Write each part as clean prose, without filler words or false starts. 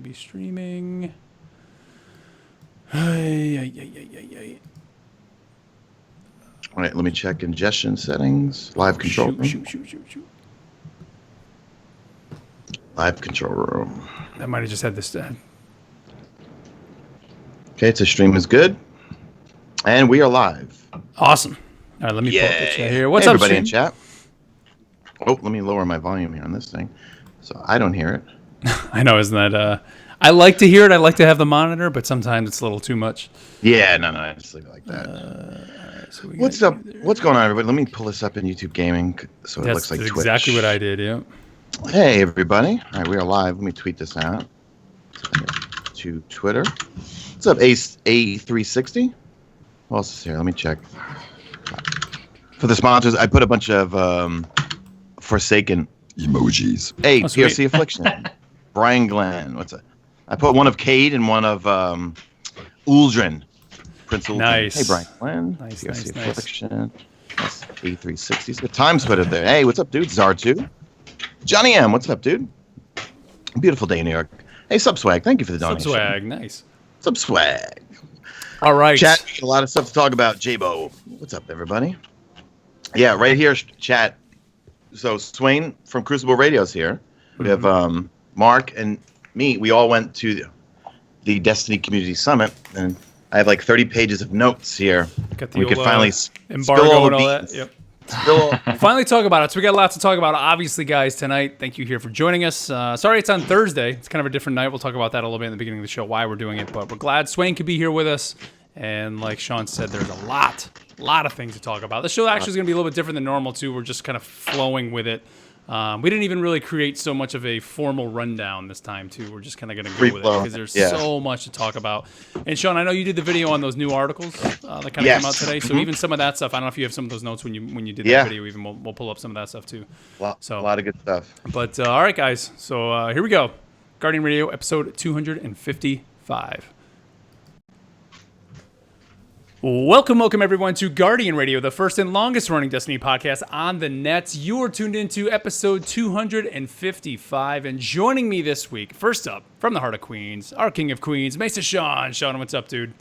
be streaming. All right, let me check ingestion settings. Live control room. Shoot. Live control room. I might have just had this. Okay, so stream is good. And we are live. Awesome. All right, let me pull up the chat here. What's hey, up, everybody stream? in chat? Oh, let me lower my volume here on this thing so I don't hear it. I know, isn't that... I like to hear it. I like to have the monitor, but sometimes it's a little too much. Yeah, no, I just leave it like that. Right, so What's up? What's going on, everybody? Let me pull this up in YouTube Gaming so it looks like That's Twitch. exactly what I did, yeah. Hey, everybody. All right, we are live. Let me tweet this out to Twitter. What's up, A360? What else is here? Let me check. For the sponsors, I put a bunch of Forsaken emojis. Hey, PRC Affliction. Brian Glenn. What's that? I put one of Cade and one of Uldren. Prince Uldren. Nice. Hey, Brian Glenn. Nice, PRC nice. Affliction. That's A360. The time splitter there. Hey, what's up, dude? Zar2. Johnny M. What's up, dude? Beautiful day in New York. Hey, Subswag. Thank you for the donation. Subswag. Nice. Subswag. All right. Chat, a lot of stuff to talk about. J-Bo. What's up, everybody? Yeah, right here, chat. So Swain from Crucible Radio's here. We have Mark and me. We all went to the Destiny Community Summit, and I have like 30 pages of notes here. We could finally embargo spill all and the all beans. that. Yep. Finally talk about it. So we got lots to talk about. Obviously, guys, tonight, thank you here for joining us. Sorry it's on Thursday. It's kind of a different night. We'll talk about that a little bit in the beginning of the show, why we're doing it. But we're glad Swain could be here with us. And like Sean said, there's a lot of things to talk about. The show actually is going to be a little bit different than normal, too. We're just kind of flowing with it. We didn't even really create so much of a formal rundown this time, too. We're just kind of going to go with it because there's so much to talk about. And, Sean, I know you did the video on those new articles that kind of came out today. So even some of that stuff, I don't know if you have some of those notes when you did that video. Even we'll pull up some of that stuff, too. A lot of good stuff. But, all right, guys. So here we go. Guardian Radio, episode 255. Welcome everyone to Guardian Radio, the first and longest running Destiny podcast on the net. You are tuned into episode 255, and joining me this week, first up, from the heart of Queens, our king of Queens, Mesa Sean. Sean, what's up, dude?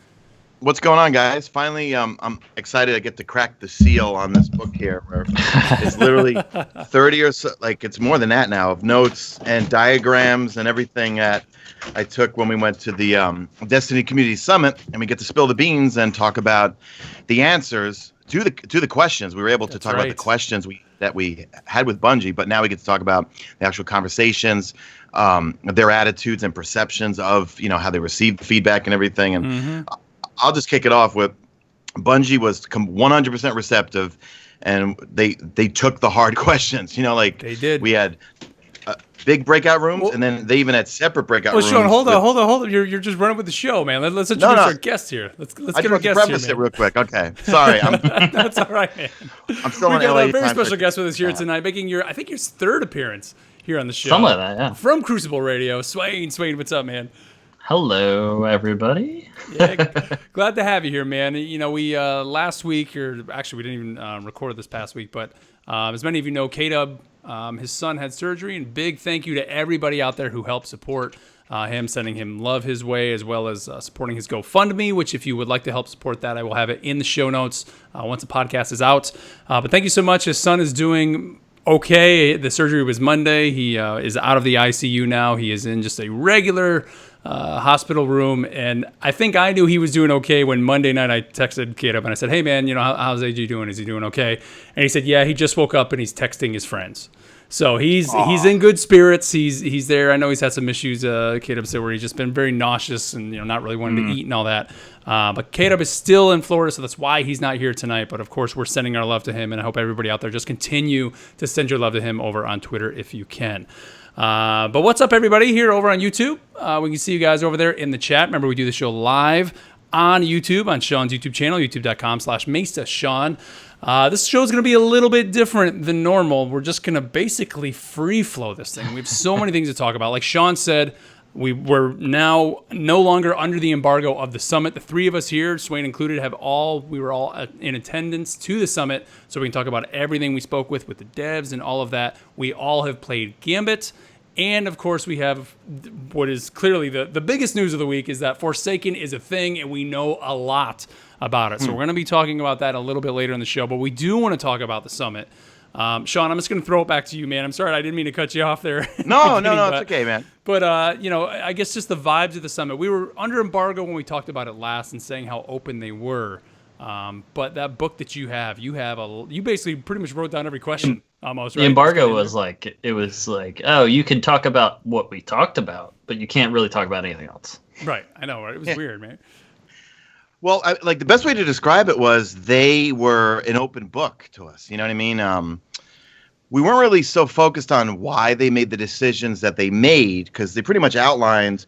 What's going on, guys? Finally, I'm excited to get to crack the seal on this book here, where it's literally 30 or so, like it's more than that now, of notes and diagrams and everything that I took when we went to the Destiny Community Summit, and we get to spill the beans and talk about the answers to the questions. We were able to talk about the questions that we had with Bungie, but now we get to talk about the actual conversations, their attitudes and perceptions of how they received feedback and everything. And I'll just kick it off with Bungie was 100% receptive, and they took the hard questions. Like they did. We had big breakout rooms, and then they even had separate breakout rooms. Sean, hold on. You're just running with the show, man. Let's introduce our guest here. Let's get our guest here, man. Real quick. Okay, sorry. That's all right, man. I'm still on LA. We got a very special time guest with us here tonight, making I think your third appearance here on the show. Something like that, yeah. From Crucible Radio, Swain, what's up, man? Hello, everybody. Yeah, glad to have you here, man. We last week, or actually we didn't even record this past week, but as many of you know, K-Dub, his son had surgery, and big thank you to everybody out there who helped support him, sending him love his way, as well as supporting his GoFundMe, which if you would like to help support that, I will have it in the show notes once the podcast is out. But thank you so much. His son is doing okay. The surgery was Monday. He is out of the ICU now. He is in just a regular hospital room, and I think I knew he was doing okay when Monday night I texted Kate up and I said, hey man, how's AG doing? Is he doing okay? And he said, yeah, he just woke up and he's texting his friends. So he's in good spirits. He's there. I know he's had some issues, Kate up said, where he's just been very nauseous and not really wanting to eat and all that. But Kate up is still in Florida, so that's why he's not here tonight. But of course, we're sending our love to him, and I hope everybody out there just continue to send your love to him over on Twitter if you can. But what's up, everybody, here over on YouTube? We can see you guys over there in the chat. Remember, we do the show live on YouTube, on Sean's YouTube channel, youtube.com/Mesa Sean. This show is going to be a little bit different than normal. We're just going to basically free flow this thing. We have so many things to talk about. Like Sean said, we're now no longer under the embargo of the summit. The three of us here, Swain included, we were all in attendance to the summit, so we can talk about everything we spoke with the devs and all of that. We all have played Gambit, And of course, we have what is clearly the biggest news of the week is that Forsaken is a thing, and we know a lot about it. So we're going to be talking about that a little bit later in the show, but we do want to talk about the summit. Sean, I'm just going to throw it back to you, man. I'm sorry, I didn't mean to cut you off there. No, it's okay, man. But, I guess just the vibes of the summit. We were under embargo when we talked about it last and saying how open they were. But that book that you basically pretty much wrote down every question almost, right? The embargo was like, oh, you can talk about what we talked about, but you can't really talk about anything else. Right. I know, right? It was weird, man. Well, the best way to describe it was they were an open book to us. You know what I mean? We weren't really so focused on why they made the decisions that they made, because they pretty much outlined,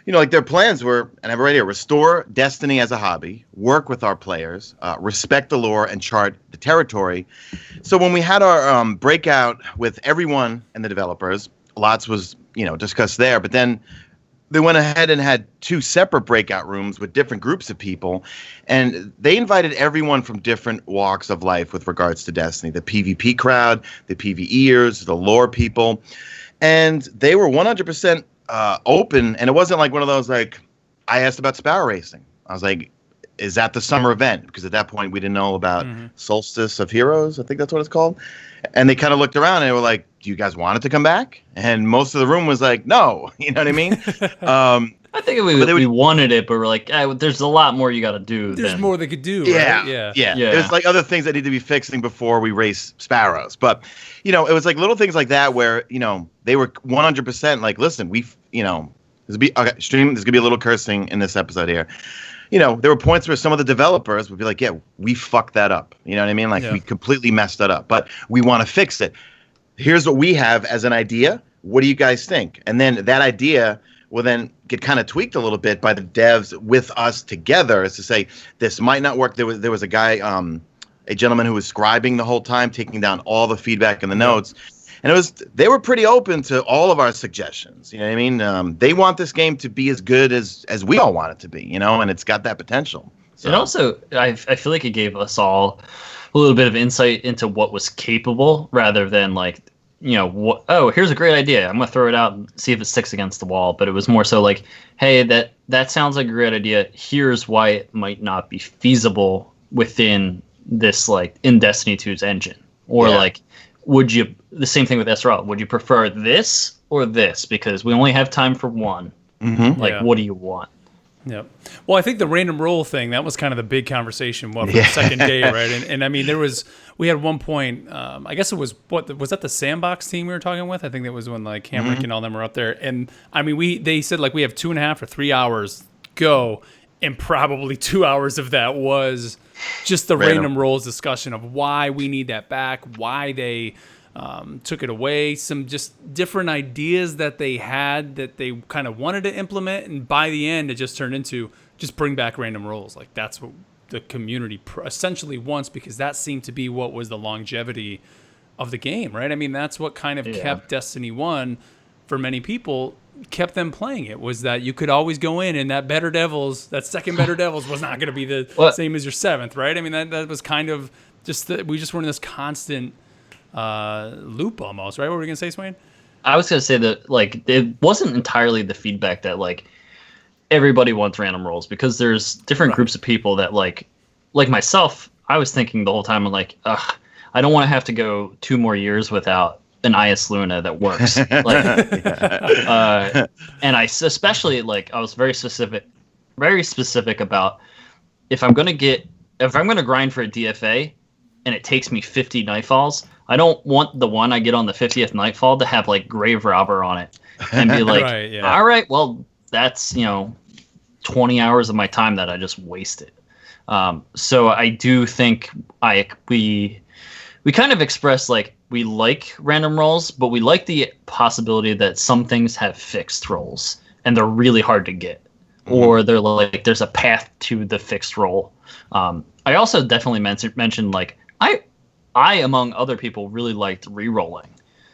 their plans were, and I have it right here, restore Destiny as a hobby, work with our players, respect the lore, and chart the territory. So when we had our breakout with everyone and the developers, lots was, discussed there, but then they went ahead and had 2 separate breakout rooms with different groups of people, and they invited everyone from different walks of life with regards to Destiny, the PvP crowd, the PvEers, the lore people, and they were 100% open. And it wasn't like one of those, like, I asked about Sparrow Racing. I was like, is that the summer event? Because at that point we didn't know about Solstice of Heroes, I think that's what it's called. And they kind of looked around and they were like, do you guys want it to come back? And most of the room was like, no. You know what I mean? I think we wanted it, but we're like, there's a lot more you got to do. There's more they could do, right? Yeah. There's like other things that need to be fixing before we race Sparrows. But, it was like little things like that where, they were 100% like, listen, this is going to be a little cursing in this episode here. There were points where some of the developers would be like, yeah, we fucked that up. You know what I mean? Like, we completely messed that up, but we want to fix it. Here's what we have as an idea. What do you guys think? And then that idea will then get kind of tweaked a little bit by the devs with us together as to say, this might not work. There was a guy, a gentleman who was scribing the whole time, taking down all the feedback and the notes. And they were pretty open to all of our suggestions. You know what I mean? They want this game to be as good as we all want it to be, and it's got that potential. So. And also, I feel like it gave us all a little bit of insight into what was capable rather than like, here's a great idea. I'm going to throw it out and see if it sticks against the wall. But it was more so like, hey, that sounds like a great idea. Here's why it might not be feasible within this, like, in Destiny 2's engine. Or like, the same thing with SRL, would you prefer this or this? Because we only have time for one. Mm-hmm. Like, what do you want? Yep. Well, I think the random roll thing, that was kind of the big conversation for the second day, right? And I mean, we had one point, I guess it was, was that the Sandbox team we were talking with? I think that was when like Hamrick and all them were up there. And I mean, they said like we have 2.5 or 3 hours go, and probably 2 hours of that was just the random rolls discussion of why we need that back, why they took it away, some just different ideas that they had that they kind of wanted to implement, and by the end it just turned into just bring back random rolls. Like that's what the community essentially wants, because that seemed to be what was the longevity of the game, right? I mean, that's what kind of kept Destiny 1 for many people, kept them playing it, was that you could always go in and that second Better Devils was not going to be the same as your 7th, right? I mean, that was kind of just we just were in this constant loop almost, right? What were we gonna say, Swain? I was gonna say that like it wasn't entirely the feedback that like everybody wants random rolls, because there's different groups of people that like myself. I was thinking the whole time, I'm like, I don't want to have to go 2 more years without an IS Luna that works. Like, and I especially like I was very specific about if I'm gonna grind for a DFA and it takes me 50 nightfalls, I don't want the one I get on the 50th nightfall to have like Grave Robber on it and be like, all right, well, that's 20 hours of my time that I just wasted. So I do think we kind of express like we like random rolls, but we like the possibility that some things have fixed rolls and they're really hard to get, or they're like there's a path to the fixed roll. I also definitely mentioned like I among other people really liked re-rolling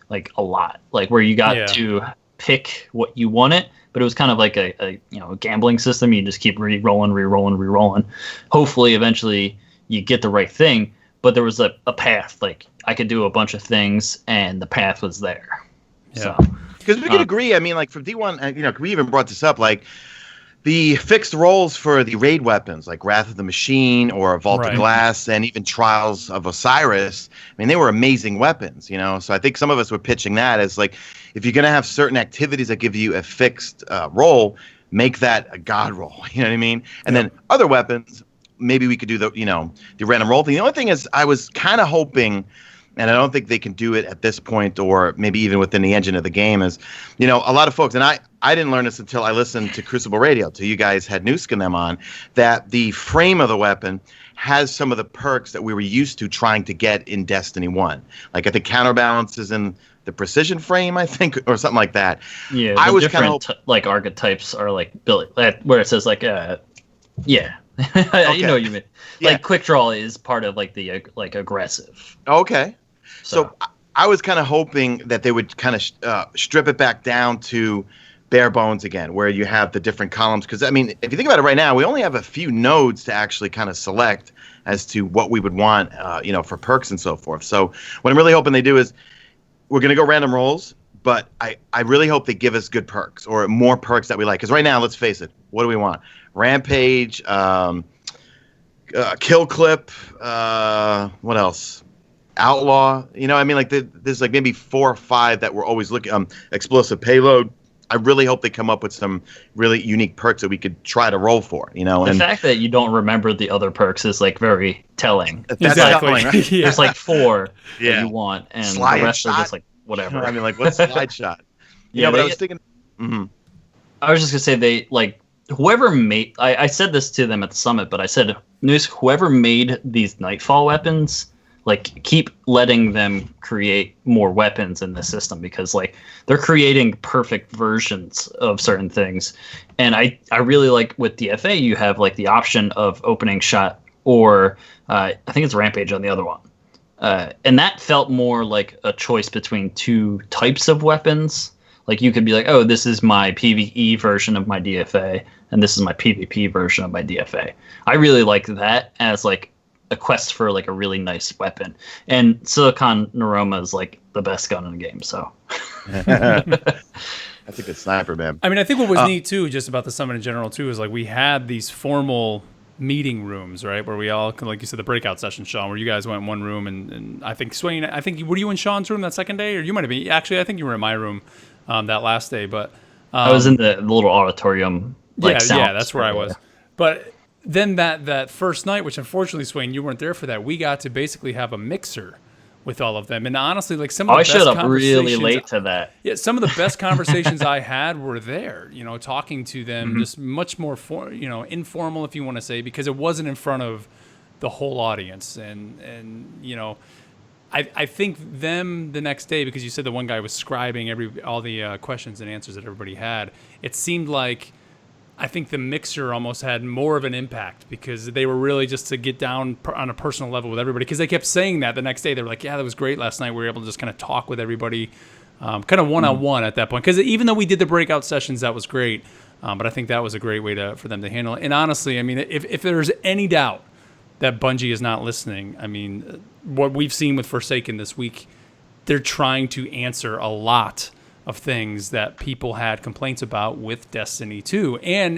like a lot, like where you got to pick what you wanted, but it was kind of like a gambling system. You just keep re-rolling. Hopefully eventually you get the right thing, but there was a path. Like I could do a bunch of things and the path was there. So Because we could agree. I mean, like for D1, we even brought this up. Like the fixed roles for the raid weapons, like Wrath of the Machine or Vault of Glass, and even Trials of Osiris. I mean, they were amazing weapons. So I think some of us were pitching that as like, if you're gonna have certain activities that give you a fixed role, make that a god roll. You know what I mean? And then other weapons, maybe we could do the random roll thing. The only thing is, I was kind of hoping, and I don't think they can do it at this point, or maybe even within the engine of the game, is, a lot of folks, and I didn't learn this until I listened to Crucible Radio, till you guys had Noosk and them on, that the frame of the weapon has some of the perks that we were used to trying to get in Destiny 1. Like, I think counterbalance is in the precision frame, I think, or something like that. Yeah, I was kind of like archetypes are like built where it says like yeah. Okay. You know what you mean. Yeah. Like quick draw is part of like the like aggressive. Okay. So I was kind of hoping that they would kind of strip it back down to bare bones again, where you have the different columns. Because, I mean, if you think about it right now, we only have a few nodes to actually kind of select as to what we would want, for perks and so forth. So what I'm really hoping they do is, we're going to go random rolls, but I really hope they give us good perks or more perks that we like. Because right now, let's face it, what do we want? Rampage, Kill Clip, what else? Outlaw, I mean, like there's like maybe 4 or 5 that we're always looking. Explosive Payload. I really hope they come up with some really unique perks that we could try to roll for. The fact that you don't remember the other perks is like very telling. That's exactly. Telling, right? Yeah. There's like 4 that you want, and slide the rest shot? are just like whatever. I mean, like what's slide shot? But I was thinking. Mm-hmm. I was just gonna say they like whoever made. I said this to them at the summit, but I said, News, whoever made these Nightfall weapons, like keep letting them create more weapons in the system, because like they're creating perfect versions of certain things. And I really like with DFA, you have like the option of opening shot or I think it's Rampage on the other one. And that felt more like a choice between 2 types of weapons. Like you could be like, oh, this is my PvE version of my DFA, and this is my PvP version of my DFA. I really like that as like a quest for like a really nice weapon. And Silicon Neuroma is like the best gun in the game, so. That's a good sniper, man. I mean, I think what was neat too, just about the summit in general too, is like we had these formal meeting rooms, right, where we all, like you said, the breakout session, Sean, where you guys went in one room, and I think Swain, were you in Sean's room that second day, or you might have been? Actually, I think you were in my room that last day, but I was in the little auditorium. Like, yeah, that's where I was. But then that first night, which unfortunately, Swain, you weren't there for that, we got to basically have a mixer with all of them. And honestly, like some of the best conversations... I showed up really late to that. Yeah, some of the best conversations I had were there, talking to them, just much more, informal, if you want to say, because it wasn't in front of the whole audience. And I think them the next day, because you said the one guy was scribing all the questions and answers that everybody had, it seemed like I think the mixer almost had more of an impact, because they were really just to get down on a personal level with everybody, because they kept saying that the next day. They were like, yeah, that was great last night. We were able to just kind of talk with everybody kind of one-on-one at that point, because even though we did the breakout sessions, that was great. But I think that was a great way for them to handle it. And honestly, I mean, if there's any doubt that Bungie is not listening, I mean, what we've seen with Forsaken this week, they're trying to answer a lot of things that people had complaints about with Destiny 2. And,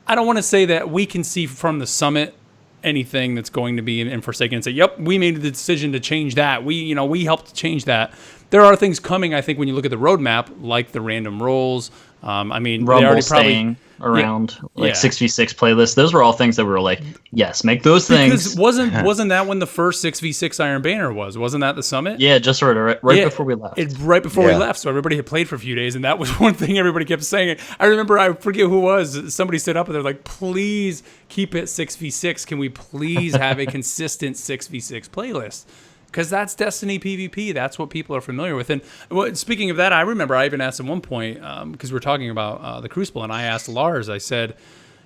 I don't want to say that we can see from the summit anything that's going to be in Forsaken and say, yep, we made the decision to change that. We helped change that. There are things coming, I think, when you look at the roadmap, like the random rolls. I mean, Rumble they already staying around 6v6 playlists. Those were all things that we were like, yes, make those things. Because wasn't that when the first 6v6 Iron Banner was? Wasn't that the summit? Yeah, just right before we left. Right before we left. So everybody had played for a few days, and that was one thing everybody kept saying. I remember, I forget who it was. Somebody stood up and they're like, please keep it 6v6. Can we please have a consistent 6v6 playlist? Because that's Destiny PvP. That's what people are familiar with. And speaking of that, I remember I even asked at one point, because we're talking about the Crucible, and I asked Lars, I said,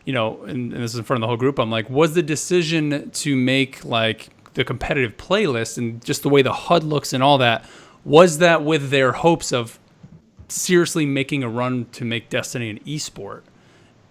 and this is in front of the whole group, I'm like, was the decision to make like the competitive playlist and just the way the HUD looks and all that, was that with their hopes of seriously making a run to make Destiny an esport?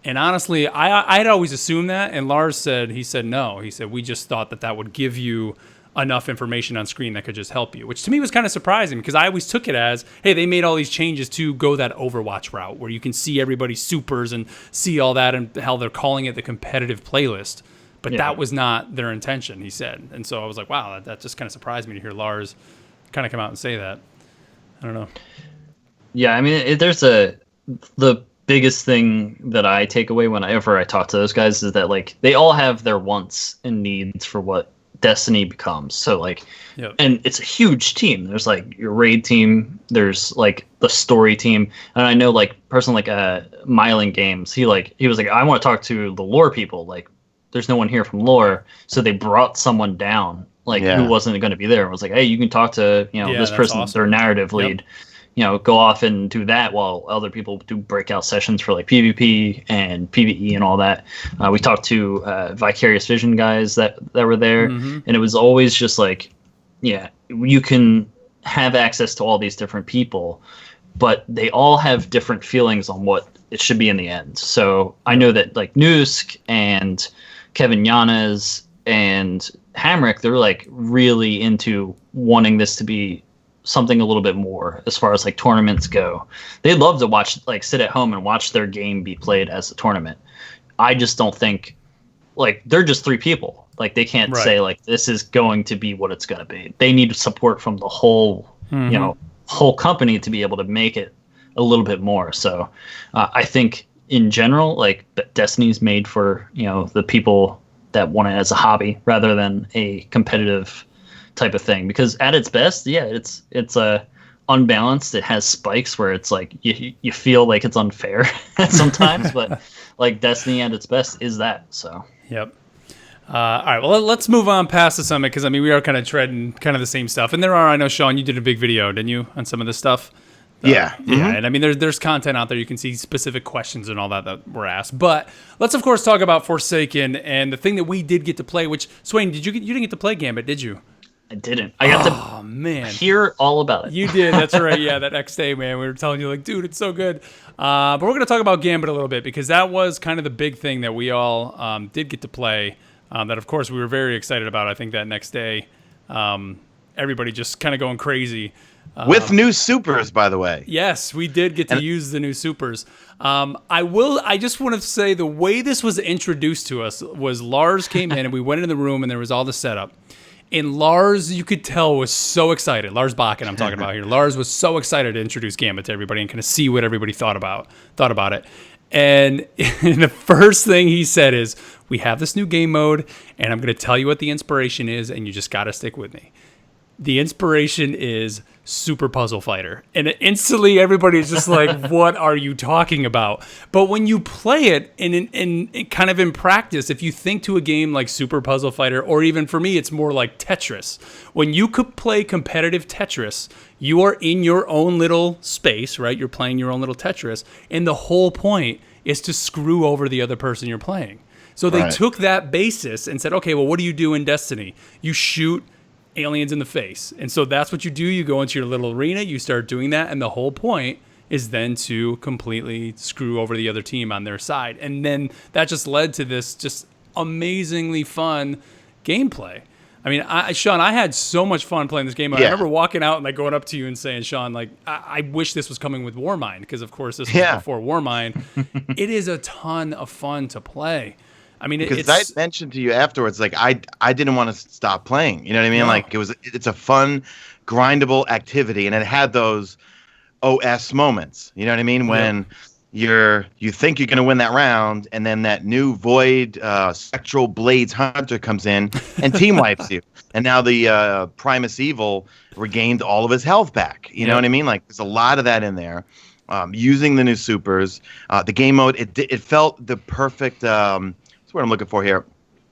And honestly, I had always assumed that, and Lars said, no. He said, we just thought that would give you enough information on screen that could just help you, which to me was kind of surprising because I always took it as, hey, they made all these changes to go that Overwatch route where you can see everybody's supers and see all that and how they're calling it the competitive playlist. But that was not their intention, he said. And so I was like, wow, that just kind of surprised me to hear Lars kind of come out and say that. I don't know. Yeah, I mean, the biggest thing that I take away whenever I talk to those guys is that, like, they all have their wants and needs for what Destiny becomes. So, like, and it's a huge team. There's, like, your raid team. There's, like, the story team. And I know, like, person like Myling Games, he was like, I want to talk to the lore people. Like, there's no one here from lore. So they brought someone down, like, who wasn't going to be there. It was like, hey, you can talk to, this person, awesome. Their narrative lead. Go off and do that while other people do breakout sessions for like PvP and PvE and all that. We talked to Vicarious Vision guys that were there, and it was always just like, you can have access to all these different people, but they all have different feelings on what it should be in the end. So I know that like Nusk and Kevin Yanez and Hamrick, they're like really into wanting this to be something a little bit more as far as like tournaments go. They'd love to watch, like, sit at home and watch their game be played as a tournament. I just don't think, like, they're just three people. Like, they can't say like this is going to be what it's going to be. They need support from the whole, whole company to be able to make it a little bit more. So I think in general, like, Destiny's made for, the people that want it as a hobby rather than a competitive type of thing, because at its best, it's unbalanced. It has spikes where it's like you feel like it's unfair sometimes, but like Destiny at its best is that. So all right, well, let's move on past the summit, because I mean we are kind of treading kind of the same stuff, and I know, Sean, you did a big video, didn't you, on some of this stuff? And I mean there's content out there. You can see specific questions and all that were asked, but let's of course talk about Forsaken and the thing that we did get to play, which, Swain, you didn't get to play Gambit, did you? I didn't. I got to hear all about it. You did. That's right. Yeah, that next day, man, we were telling you, like, dude, it's so good. But we're going to talk about Gambit a little bit, because that was kind of the big thing that we all did get to play. That, of course, we were very excited about. I think that next day, everybody just kind of going crazy. With new supers, by the way. Yes, we did get to use the new supers. I just want to say the way this was introduced to us was Lars came in and we went in the room and there was all the setup. And Lars, you could tell, was so excited. Lars Bakken, I'm talking about here. Lars was so excited to introduce Gambit to everybody and kind of see what everybody thought about it. And the first thing he said is, we have this new game mode, and I'm going to tell you what the inspiration is, and you just got to stick with me. The inspiration is Super Puzzle Fighter. And instantly everybody is just like, what are you talking about? But when you play it in kind of in practice, if you think to a game like Super Puzzle Fighter, or even for me, it's more like Tetris. When you could play competitive Tetris, you are in your own little space, right? You're playing your own little Tetris. And the whole point is to screw over the other person you're playing. So they took that basis and said, okay, well, what do you do in Destiny? You shoot aliens in the face. And so that's what you do. You go into your little arena, you start doing that, and the whole point is then to completely screw over the other team on their side. And then that just led to this just amazingly fun gameplay. I mean, Sean, I had so much fun playing this game. I remember walking out and like going up to you and saying, Sean, like, I wish this was coming with Warmind, because of course this was before Warmind. It is a ton of fun to play. I mean, because I mentioned to you afterwards, like I didn't want to stop playing. You know what I mean? No. Like it's a fun, grindable activity, and it had those OS moments. You know what I mean? When you think you're going to win that round, and then that new Void Spectral Blades Hunter comes in and team wipes you, and now the Primus Evil regained all of his health back. You know what I mean? Like there's a lot of that in there. Using the new supers, the game mode, it felt the perfect. That's what I'm looking for here.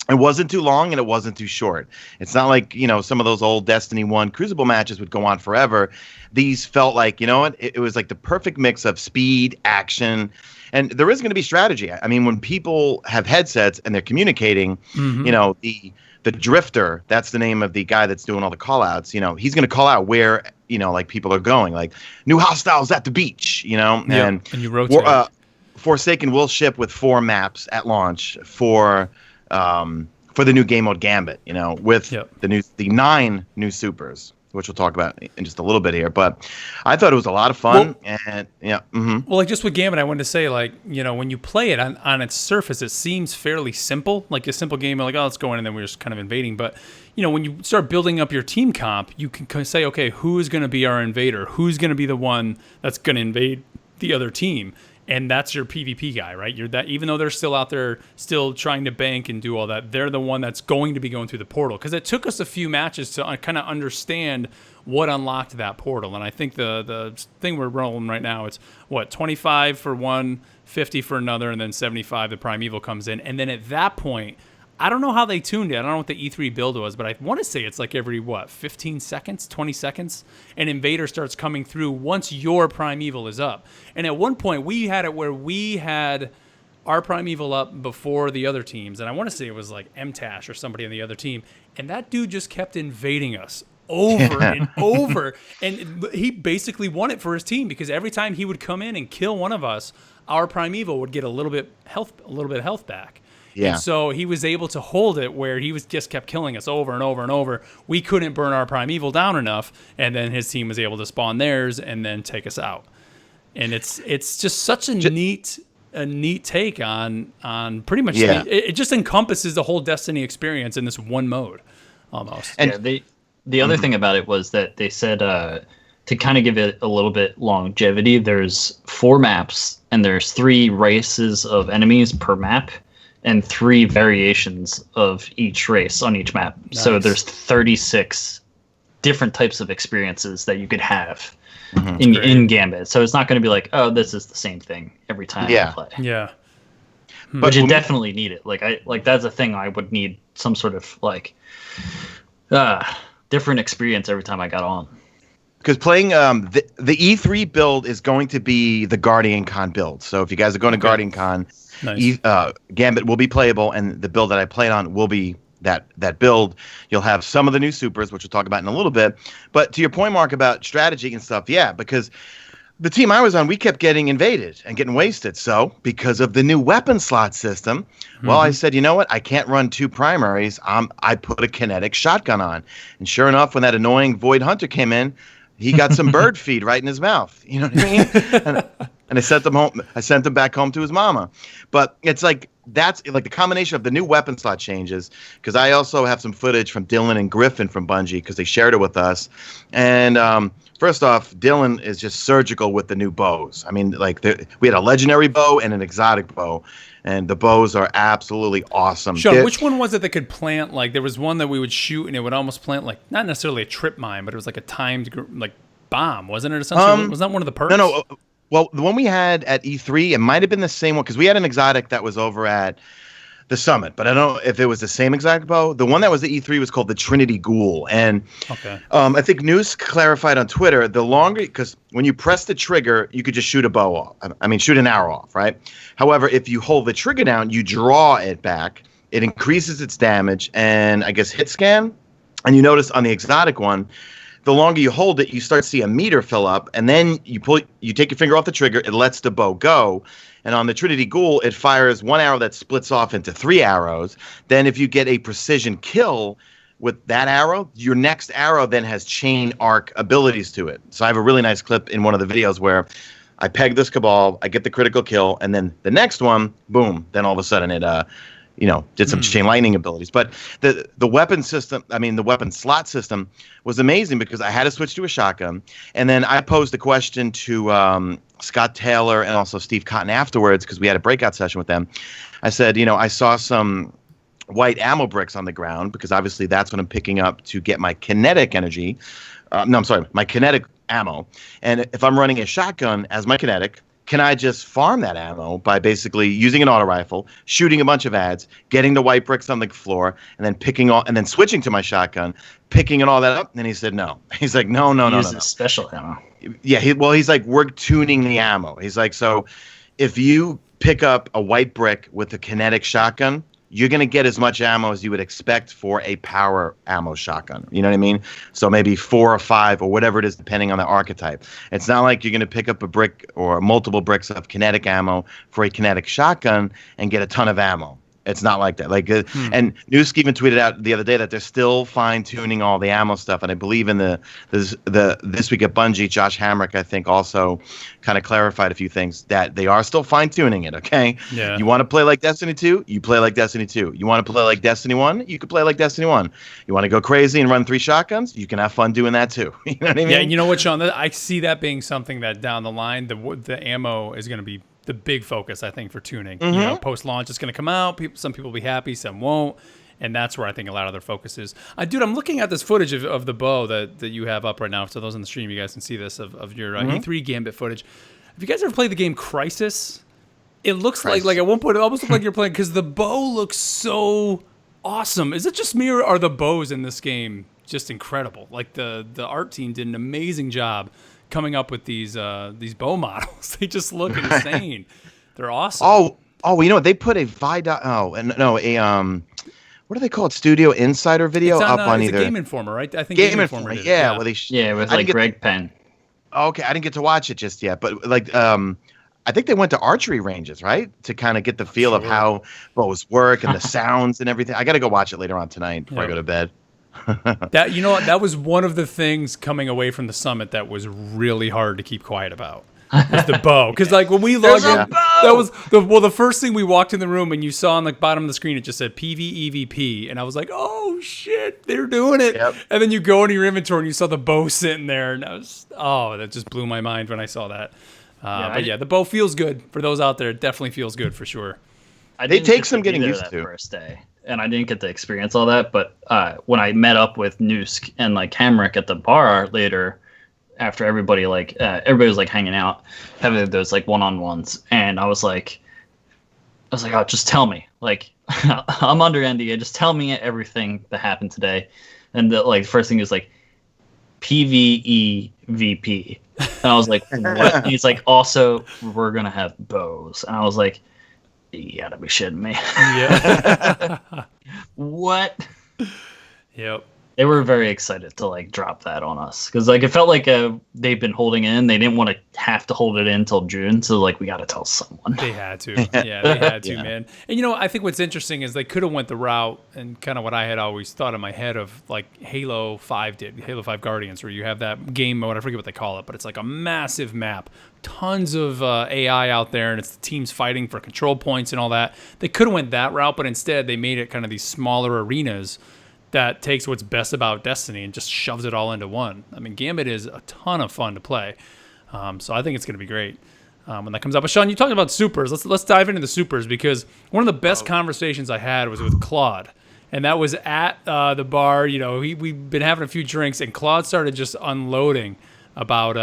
It wasn't too long and it wasn't too short. It's not like, some of those old Destiny 1 Crucible matches would go on forever. These felt like, it was like the perfect mix of speed, action, and there is going to be strategy. I mean, when people have headsets and they're communicating, the drifter, that's the name of the guy that's doing all the call outs, he's going to call out where, like people are going, like new hostiles at the beach, and you rotate. Forsaken will ship with 4 maps at launch for for the new game mode Gambit, with Yep. the 9 new supers, which we'll talk about in just a little bit here. But I thought it was a lot of fun, and yeah. Mm-hmm. Well, like just with Gambit, I wanted to say, like, when you play it on its surface, it seems fairly simple, like a simple game, like, oh, let's go in and then we're just kind of invading. But, when you start building up your team comp, you can say, okay, who's going to be our invader? Who's going to be the one that's going to invade the other team? And that's your PvP guy, right? You're that, even though they're still out there, still trying to bank and do all that, they're the one that's going to be going through the portal. Because it took us a few matches to kind of understand what unlocked that portal. And I think the thing we're rolling right now, it's 25 for one, 50 for another, and then 75 the primeval comes in. And then at that point, I don't know how they tuned it. I don't know what the E3 build was, but I want to say it's like every, 15 seconds, 20 seconds, an invader starts coming through once your primeval is up. And at one point, we had it where we had our primeval up before the other teams, and I want to say it was like MTash or somebody on the other team, and that dude just kept invading us over and over, and he basically won it for his team because every time he would come in and kill one of us, our primeval would get a little bit of health back. Yeah. And so he was able to hold it where he was just kept killing us over and over and over. We couldn't burn our primeval down enough, and then his team was able to spawn theirs and then take us out. And it's just such a neat take on pretty much it just encompasses the whole Destiny experience in this one mode almost. And the other thing about it was that they said to kind of give it a little bit longevity, there's 4 maps and there's 3 races of enemies per map, and 3 variations of each race on each map. Nice. So there's 36 different types of experiences that you could have in Gambit. So it's not going to be like, oh, this is the same thing every time you play. Yeah. But you definitely need it. Like that's a thing I would need some sort of different experience every time I got on. Because playing the E3 build is going to be the Guardian Con build. So if you guys are going to Guardian Con, nice. Gambit will be playable, and the build that I played on will be that build. You'll have some of the new supers, which we'll talk about in a little bit. But to your point, Mark, about strategy and stuff, because the team I was on, we kept getting invaded and getting wasted. So because of the new weapon slot system, well, I said, you know what? I can't run 2 primaries. I put a kinetic shotgun on. And sure enough, when that annoying Void Hunter came in, he got some bird feed right in his mouth. You know what I mean? And I sent him home. I sent him back home to his mama. But it's like that's like the combination of the new weapon slot changes. Because I also have some footage from Dylan and Griffin from Bungie because they shared it with us. And first off, Dylan is just surgical with the new bows. I mean, we had a legendary bow and an exotic bow. And the bows are absolutely awesome. Sean, which one was it that could plant, there was one that we would shoot and it would almost plant, not necessarily a trip mine, but it was like a timed, bomb, wasn't it? Essentially? Was that one of the perks? No. Well, the one we had at E3, it might have been the same one, because we had an exotic that was over at the Summit, but I don't know if it was the same exact bow. The one that was at E3 was called the Trinity Ghoul. And I think News clarified on Twitter, because when you press the trigger, you could just shoot a bow off. Shoot an arrow off, right? However, if you hold the trigger down, you draw it back. It increases its damage and I guess hit scan. And you notice on the exotic one, the longer you hold it, you start to see a meter fill up, and then you take your finger off the trigger, it lets the bow go. And on the Trinity Ghoul, it fires 1 arrow that splits off into 3 arrows. Then if you get a precision kill with that arrow, your next arrow then has chain arc abilities to it. So I have a really nice clip in one of the videos where I peg this Cabal, I get the critical kill, and then the next one, boom, then all of a sudden it did some chain lightning abilities. But the weapon system, the weapon slot system was amazing because I had to switch to a shotgun. And then I posed a question to Scott Taylor and also Steve Cotton afterwards because we had a breakout session with them. I said, I saw some white ammo bricks on the ground because obviously that's what I'm picking up to get my kinetic energy. My kinetic ammo. And if I'm running a shotgun as my kinetic, can I just farm that ammo by basically using an auto rifle, shooting a bunch of ads, getting the white bricks on the floor, and then switching to my shotgun, picking all that up? And he said no. He's like, no. Special ammo. Yeah. He's like, we're tuning the ammo. He's like, so if you pick up a white brick with a kinetic shotgun, you're going to get as much ammo as you would expect for a power ammo shotgun. You know what I mean? So maybe 4 or 5 or whatever it is, depending on the archetype. It's not like you're going to pick up a brick or multiple bricks of kinetic ammo for a kinetic shotgun and get a ton of ammo. It's not like that. Like, and Newsk even tweeted out the other day that they're still fine tuning all the ammo stuff. And I believe in the this week at Bungie, Josh Hamrick, I think, also kind of clarified a few things that they are still fine tuning it. Okay. Yeah. You want to play like Destiny 2? You play like Destiny 2. You want to play like Destiny 1? You can play like Destiny 1. You want to go crazy and run 3 shotguns? You can have fun doing that too. You know what I mean? Yeah. You know what, Sean? I see that being something that down the line, the ammo is going to be the big focus, I think, for tuning. You know, post-launch, it's going to come out. Some people will be happy, some won't. And that's where I think a lot of their focus is. Dude, I'm looking at this footage of the bow that you have up right now. So those on the stream, you guys can see this of your E3 Gambit footage. Have you guys ever played the game Crisis? It looks like at one point, it almost looked like you're playing, because the bow looks so awesome. Is it just me, or are the bows in this game just incredible? Like the art team did an amazing job coming up with these bow models. They just look insane. They're awesome. Oh, you know what? They put a what do they call it? Studio Insider video up on it's either a Game Informer, right? I think Game Informer. Yeah, with like Greg Penn. Okay, I didn't get to watch it just yet, but like I think they went to archery ranges, right, to kind of get the feel of how bows work and the sounds and everything. I got to go watch it later on tonight before I go to bed. That was one of the things coming away from the summit that was really hard to keep quiet about. Was the bow, because like when we logged in, that was the first thing we walked in the room and you saw on the bottom of the screen it just said PvEVP, and I was like, oh shit, they're doing it. And then you go into your inventory and you saw the bow sitting there, and that just blew my mind when I saw that. The bow feels good for those out there. It definitely feels good for sure. It takes some getting used to. First day, and I didn't get to experience all that. But when I met up with Newsk and like Hamrick at the bar later, after everybody was like hanging out, having those like one-on-ones, and I was like, oh, just tell me, like, I'm under NDA, just tell me everything that happened today. And the first thing is like PvEVP, and I was like, what? And he's like, also we're gonna have bows, and I was like, you gotta be shitting me. Yeah. What? Yep. They were very excited to like drop that on us, because like it felt like they've been holding in. They didn't want to have to hold it in until June, so like we got to tell someone. They had to, yeah, they had to, man. And I think what's interesting is they could have went the route, and kind of what I had always thought in my head of like Halo 5 did, Halo 5 Guardians, where you have that game mode. I forget what they call it, but it's like a massive map, tons of AI out there, and it's the teams fighting for control points and all that. They could have went that route, but instead they made it kind of these smaller arenas that takes what's best about Destiny and just shoves it all into one. I mean, Gambit is a ton of fun to play, so I think it's going to be great when that comes up. But Sean, you talked about supers. Let's dive into the supers, because one of the best conversations I had was with Claude, and that was at the bar. We've been having a few drinks, and Claude started just unloading about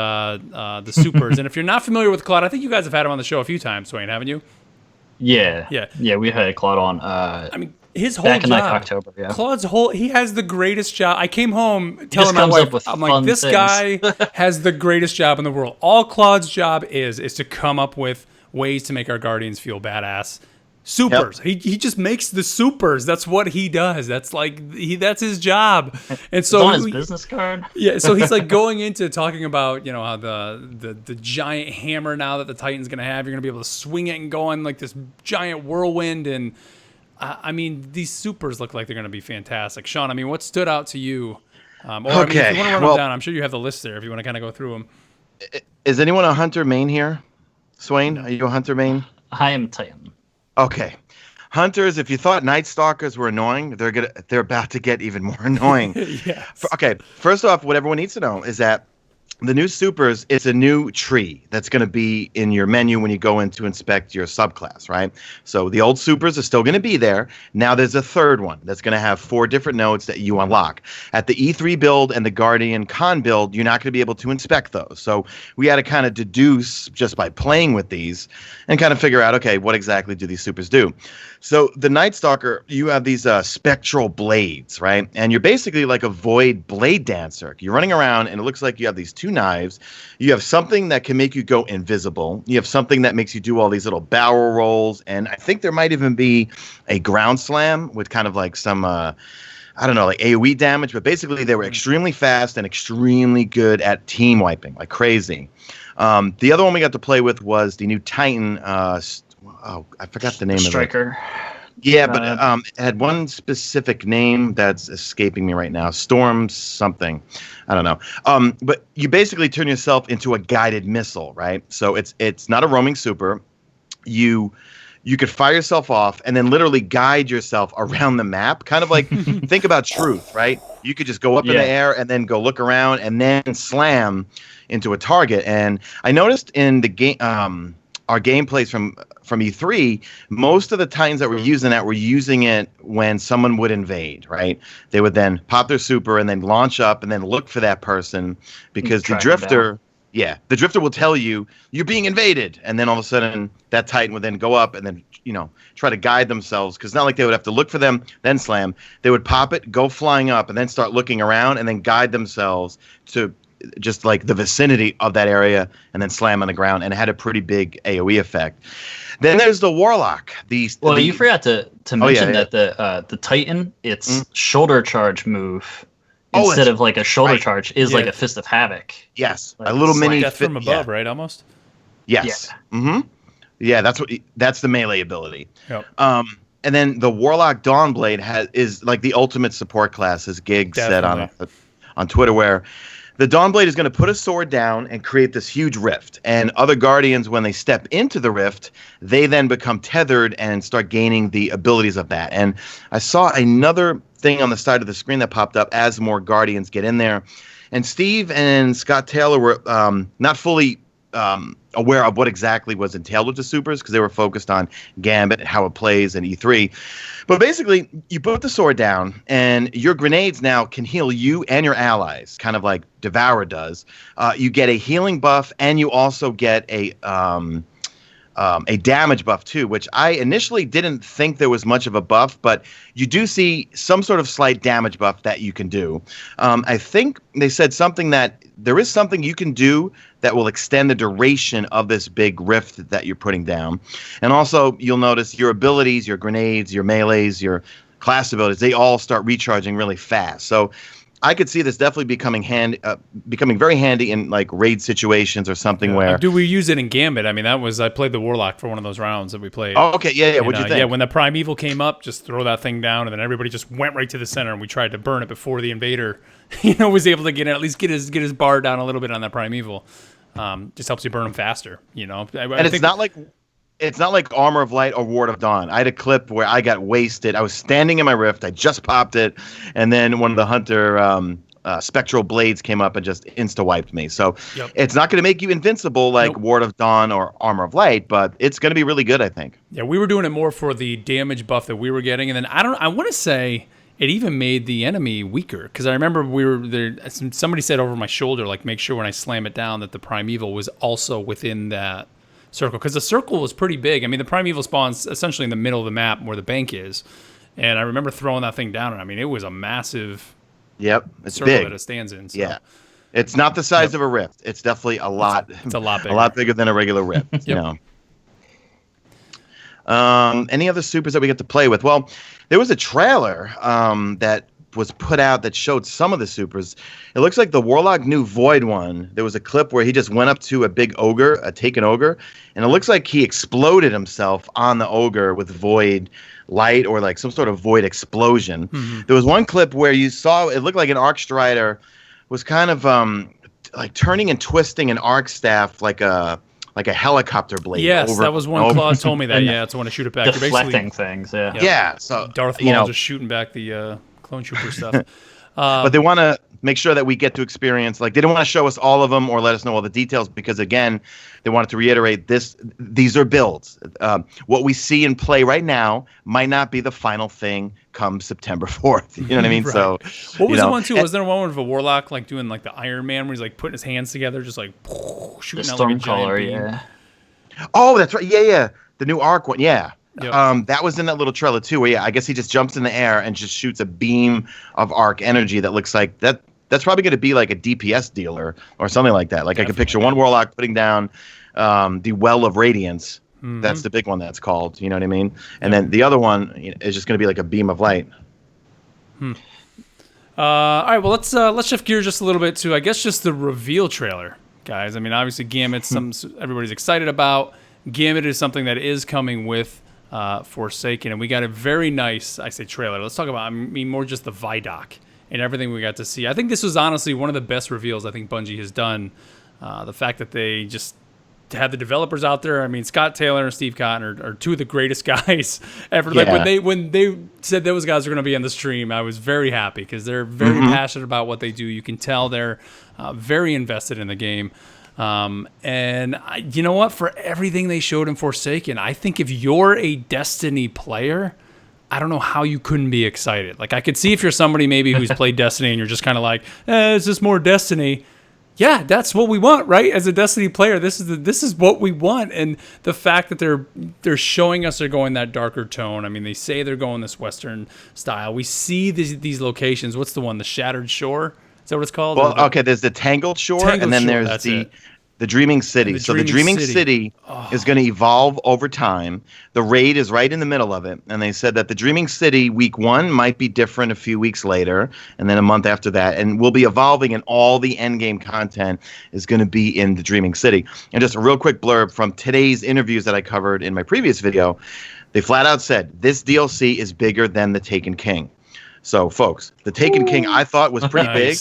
the supers. And if you're not familiar with Claude, I think you guys have had him on the show a few times, Swain, haven't you? Yeah. We had Claude on. I mean, his whole back in job, like October. Yeah. Claude's he has the greatest job. I came home telling my wife, I'm like, this guy has the greatest job in the world. All Claude's job is to come up with ways to make our Guardians feel badass. Supers. Yep. He just makes the supers. That's what he does. That's that's his job. And so on his business card. Yeah, so he's like going into talking about, how the giant hammer now that the Titan's going to have, you're going to be able to swing it and go on like this giant whirlwind. And I mean, these supers look like they're going to be fantastic. Sean, I mean, what stood out to you? If you want to run them down, I'm sure you have the list there if you want to kind of go through them. Is anyone a Hunter main here? Swain, are you a Hunter main? I am Titan. Okay. Hunters, if you thought Night Stalkers were annoying, they're about to get even more annoying. Yes. Okay, first off, what everyone needs to know is that the new supers, it's a new tree that's going to be in your menu when you go in to inspect your subclass, right? So the old supers are still going to be there. Now there's a third one that's going to have 4 different nodes that you unlock. At the E3 build and the Guardian Con build, you're not going to be able to inspect those. So we had to kind of deduce just by playing with these and kind of figure out, okay, what exactly do these supers do? So the Night Stalker, you have these spectral blades, right? And you're basically like a void blade dancer. You're running around and it looks like you have these 2 knives. You have something that can make you go invisible. You have something that makes you do all these little barrel rolls. And I think there might even be a ground slam with kind of like some, like AoE damage. But basically they were extremely fast and extremely good at team wiping, like crazy. The other one we got to play with was the new Titan, I forgot the name Striker. of Yeah, but it had one specific name that's escaping me right now. Storm something. I don't know. But you basically turn yourself into a guided missile, right? So it's not a roaming super. You could fire yourself off and then literally guide yourself around the map. Kind of like think about Truth, right? You could just go up in the air and then go look around and then slam into a target. And I noticed in the game, our gameplays from E3, most of the Titans that were using it when someone would invade, right? They would then pop their super and then launch up and then look for that person because the Drifter. Yeah, the Drifter will tell you you're being invaded, and then all of a sudden that Titan would then go up and then try to guide themselves because not like they would have to look for them then slam. They would pop it, go flying up, and then start looking around and then guide themselves to just like the vicinity of that area and then slam on the ground, and it had a pretty big AOE effect. Then there's the Warlock. You forgot to mention that the Titan, its shoulder charge move. Instead of like a shoulder charge is like a Fist of Havoc. Yes, like a little mini death from above, right? Almost. Yes. Yeah. Mm-hmm. Yeah, that's the melee ability. Yep. And then the Warlock Dawnblade is like the ultimate support class, as Gig said on Twitter, where the Dawnblade is going to put a sword down and create this huge rift. And other Guardians, when they step into the rift, they then become tethered and start gaining the abilities of that. And I saw another thing on the side of the screen that popped up as more Guardians get in there. And Steve and Scott Taylor were not fully aware of what exactly was entailed with the supers because they were focused on Gambit and how it plays in E3. But basically, you put the sword down, and your grenades now can heal you and your allies, kind of like Devour does. You get a healing buff, and you also get a damage buff too, which I initially didn't think there was much of a buff, but you do see some sort of slight damage buff that you can do. I think they said something that there is something you can do that will extend the duration of this big rift that you're putting down. And also, you'll notice your abilities, your grenades, your melees, your class abilities, they all start recharging really fast. So I could see this definitely becoming very handy in like raid situations or something where. Do we use it in Gambit? I mean, I played the Warlock for one of those rounds that we played. Oh, okay, yeah. What'd you think? Yeah, when the Primeval came up, just throw that thing down, and then everybody just went right to the center, and we tried to burn it before the invader, was able to at least get his bar down a little bit on that Primeval. Just helps you burn them faster, And it's not like Armor of Light or Ward of Dawn. I had a clip where I got wasted. I was standing in my rift. I just popped it, and then one of the Hunter spectral blades came up and just insta-wiped me. So It's not going to make you invincible like Ward of Dawn or Armor of Light, but it's going to be really good, I think. Yeah, we were doing it more for the damage buff that we were getting, and then I want to say it even made the enemy weaker because I remember we were there. Somebody said over my shoulder, like, make sure when I slam it down that the Primeval was also within that circle because the circle was pretty big. I mean, the Primeval spawns essentially in the middle of the map where the bank is, and I remember throwing that thing down, and I mean, it was a massive it's circle big that it stands in. So. Yeah, it's not the size of a rift. It's definitely a lot. It's a lot bigger. A lot bigger than a regular rift. Any other supers that we get to play with? Well, there was a trailer that was put out that showed some of the supers. It looks like the Warlock new Void one. There was a clip where he just went up to a big ogre, a taken ogre, and it looks like he exploded himself on the ogre with Void light or like some sort of Void explosion. Mm-hmm. There was one clip where you saw it looked like an Arc Strider was kind of like turning and twisting an Arc Staff like a helicopter blade. Yes, that was one. Claude told me that. Yeah, it's when to shoot it back. Deflecting things. Yeah. So Darth Maul just shooting back the clone trooper stuff. But they want to make sure that we get to experience. Like they didn't want to show us all of them or let us know all the details because again, they wanted to reiterate this. These are builds. What we see in play right now might not be the final thing come September 4th. You know what I mean? Right. So what was the one too? Was there one with a Warlock like doing like the Iron Man where he's like putting his hands together, just like shooting out like a giant beam? Yeah. Oh, that's right. Yeah. The new Arc one. Yeah. Yep. That was in that little trailer too, where I guess he just jumps in the air and just shoots a beam of arc energy that looks like that. That's probably going to be like a DPS dealer or something like that. Like I can picture one Warlock putting down the Well of Radiance. Mm-hmm. That's the big one that's called. You know what I mean? And then the other one is just going to be like a beam of light. All right. Well, let's shift gears just a little bit to I guess just the reveal trailer, guys. I mean, obviously Gambit, everybody's excited about. Gambit is something that is coming with Forsaken, and we got a very nice, I say trailer. Let's talk about, I mean, more just the Vidoc and everything we got to see. I think this was honestly one of the best reveals I think Bungie has done. The fact that they just had the developers out there. I mean, Scott Taylor and Steve Cotton are two of the greatest guys ever. Yeah. Like when they said those guys are going to be on the stream, I was very happy because they're very passionate about what they do. You can tell they're very invested in the game. You know what? For everything they showed in Forsaken, I think if you're a Destiny player, I don't know how you couldn't be excited. Like, I could see if you're somebody maybe who's played Destiny and you're just kind of like, it's just more Destiny. Yeah, that's what we want, right? As a Destiny player, this is what we want. And the fact that they're showing us they're going that darker tone. I mean, they say they're going this Western style. We see these locations. What's the one? The Shattered Shore? Is that what it's called? Well, okay, there's the Tangled Shore, and then there's the Dreaming City. The Dreaming City is going to evolve over time. The raid is right in the middle of it. And they said that the Dreaming City week 1 might be different a few weeks later, and then a month after that. And we'll be evolving, and all the endgame content is going to be in the Dreaming City. And just a real quick blurb from today's interviews that I covered in my previous video. They flat out said, this DLC is bigger than the Taken King. So, folks, the Taken King I thought was pretty big.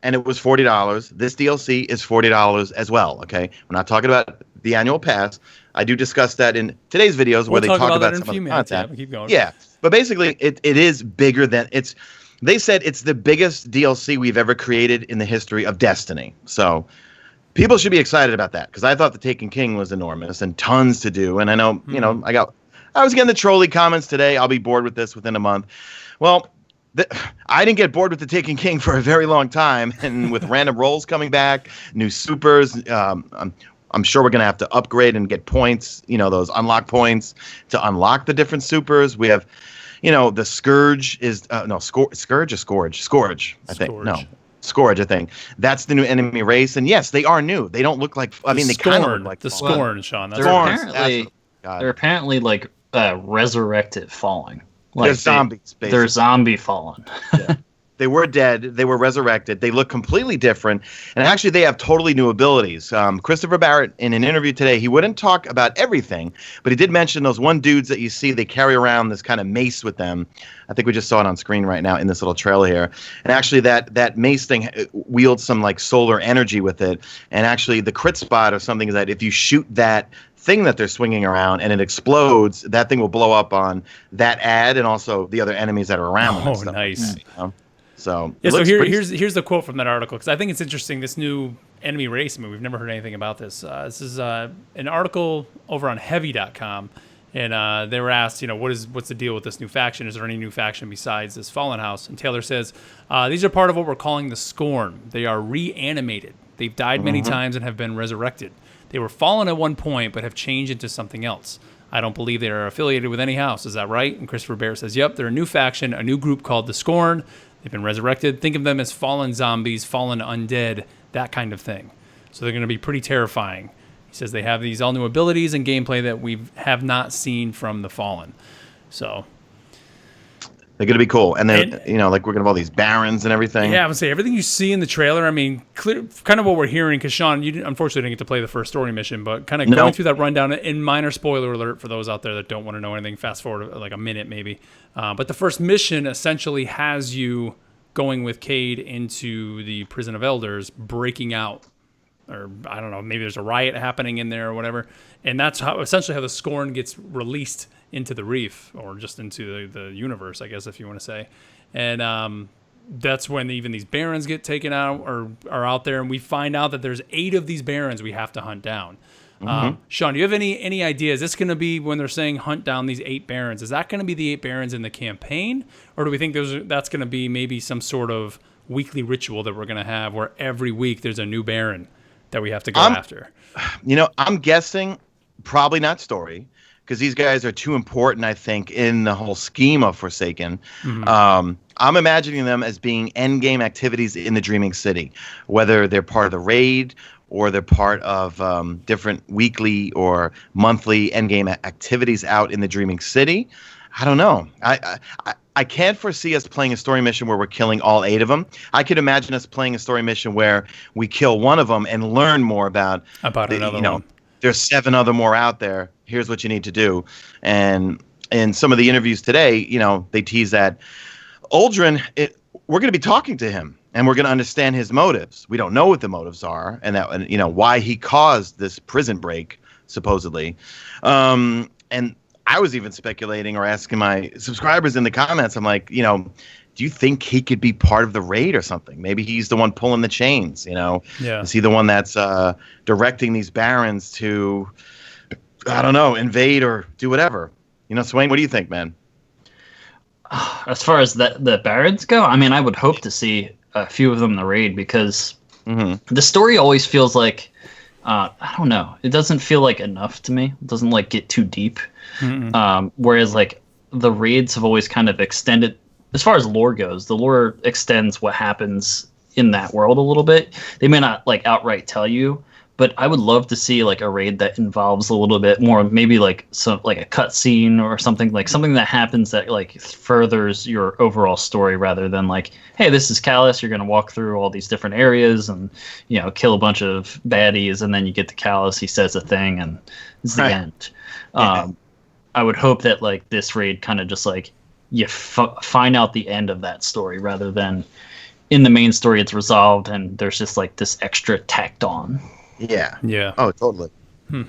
And it was $40. This DLC is $40 as well, okay? We're not talking about the annual pass. I do discuss that in today's videos where they talk about some of the content. Yeah, keep going. Yeah, but basically it is bigger than it's. They said it's the biggest DLC we've ever created in the history of Destiny. So people should be excited about that because I thought the Taken King was enormous and tons to do. And I know, I was getting the trolley comments today. I'll be bored with this within a month. Well, I didn't get bored with the Taken King for a very long time, and with random rolls coming back, new supers, I'm sure we're going to have to upgrade and get points, those unlock points to unlock the different supers. We have, the Scourge is, Scourge or Scourge? Scourge, I think. Scourge. No, Scourge, I think. That's the new enemy race, and yes, they are new. They don't look like, they kind of look like the Scorn, Sean. That's they're apparently like resurrected falling. Like they're zombies, basically. They're zombie fallen. Yeah. They were dead. They were resurrected. They look completely different. And actually, they have totally new abilities. Christopher Barrett, in an interview today, he wouldn't talk about everything, but he did mention those one dudes that you see, they carry around this kind of mace with them. I think we just saw it on screen right now in this little trailer here. And actually, that mace thing wields some like solar energy with it. And actually, the crit spot or something is that if you shoot that thing that they're swinging around and it explodes, that thing will blow up on that ad and also the other enemies that are around them. Oh, nice. So yeah. So here's the quote from that article because I think it's interesting. This new enemy race. I mean, we've never heard anything about this. This is an article over on Heavy.com, and they were asked, what's the deal with this new faction? Is there any new faction besides this Fallen House? And Taylor says, these are part of what we're calling the Scorn. They are reanimated. They've died many times and have been resurrected. They were fallen at one point, but have changed into something else. I don't believe they are affiliated with any house. Is that right? And Christopher Bear says, yep, they're a new faction, a new group called the Scorn. They've been resurrected. Think of them as fallen zombies, fallen undead, that kind of thing. So they're going to be pretty terrifying. He says they have these all new abilities and gameplay that we have not seen from the Fallen. So they're going to be cool. And then, we're going to have all these barons and everything. Yeah, I would say everything you see in the trailer, I mean, kind of what we're hearing, because Sean, you unfortunately didn't get to play the first story mission, but kind of going through that rundown, and minor spoiler alert for those out there that don't want to know anything, fast forward like a minute maybe. But the first mission essentially has you going with Cade into the Prison of Elders, breaking out, or I don't know, maybe there's a riot happening in there or whatever. And that's essentially how the Scorn gets released into the Reef, or just into the universe, I guess, if you want to say. And that's when even these barons get taken out or are out there, and we find out that there's 8 of these barons we have to hunt down. Sean, do you have any idea? Is this going to be, when they're saying hunt down these 8 barons, is that going to be the 8 barons in the campaign? Or do we think that's going to be maybe some sort of weekly ritual that we're going to have where every week there's a new baron that we have to go after? I'm guessing probably not story, because these guys are too important, I think, in the whole scheme of Forsaken. I'm imagining them as being endgame activities in the Dreaming City, whether they're part of the raid or they're part of different weekly or monthly endgame activities out in the Dreaming City. I don't know. I can't foresee us playing a story mission where we're killing all 8 of them. I could imagine us playing a story mission where we kill one of them and learn more about another one. there's 7 other more out there. Here's what you need to do. And in some of the interviews today, you know, they tease that Aldrin, we're going to be talking to him and we're going to understand his motives. We don't know what the motives are and that, you know, why he caused this prison break, supposedly. And I was even speculating or asking my subscribers in the comments, I'm like, you know, do you think he could be part of the raid or something? Maybe he's the one pulling the chains, you know? Yeah. Is he the one that's directing these barons to, I don't know, invade or do whatever? You know, Swain, what do you think, man? As far as the barons go, I mean, I would hope to see a few of them in the raid because the story always feels like, I don't know, it doesn't feel like enough to me. It doesn't like get too deep. Whereas like the raids have always kind of extended, as far as lore goes, the lore extends what happens in that world a little bit. They may not like outright tell you, but I would love to see like a raid that involves a little bit more, maybe like some like a cutscene or something, like something that happens that like furthers your overall story rather than like, hey, this is Callus, you're gonna walk through all these different areas and, you know, kill a bunch of baddies, and then you get to Callus, he says a thing, and it's the end. I would hope that like this raid kind of just like you find out the end of that story rather than in the main story it's resolved and there's just like this extra tacked on. Yeah. Oh, totally. You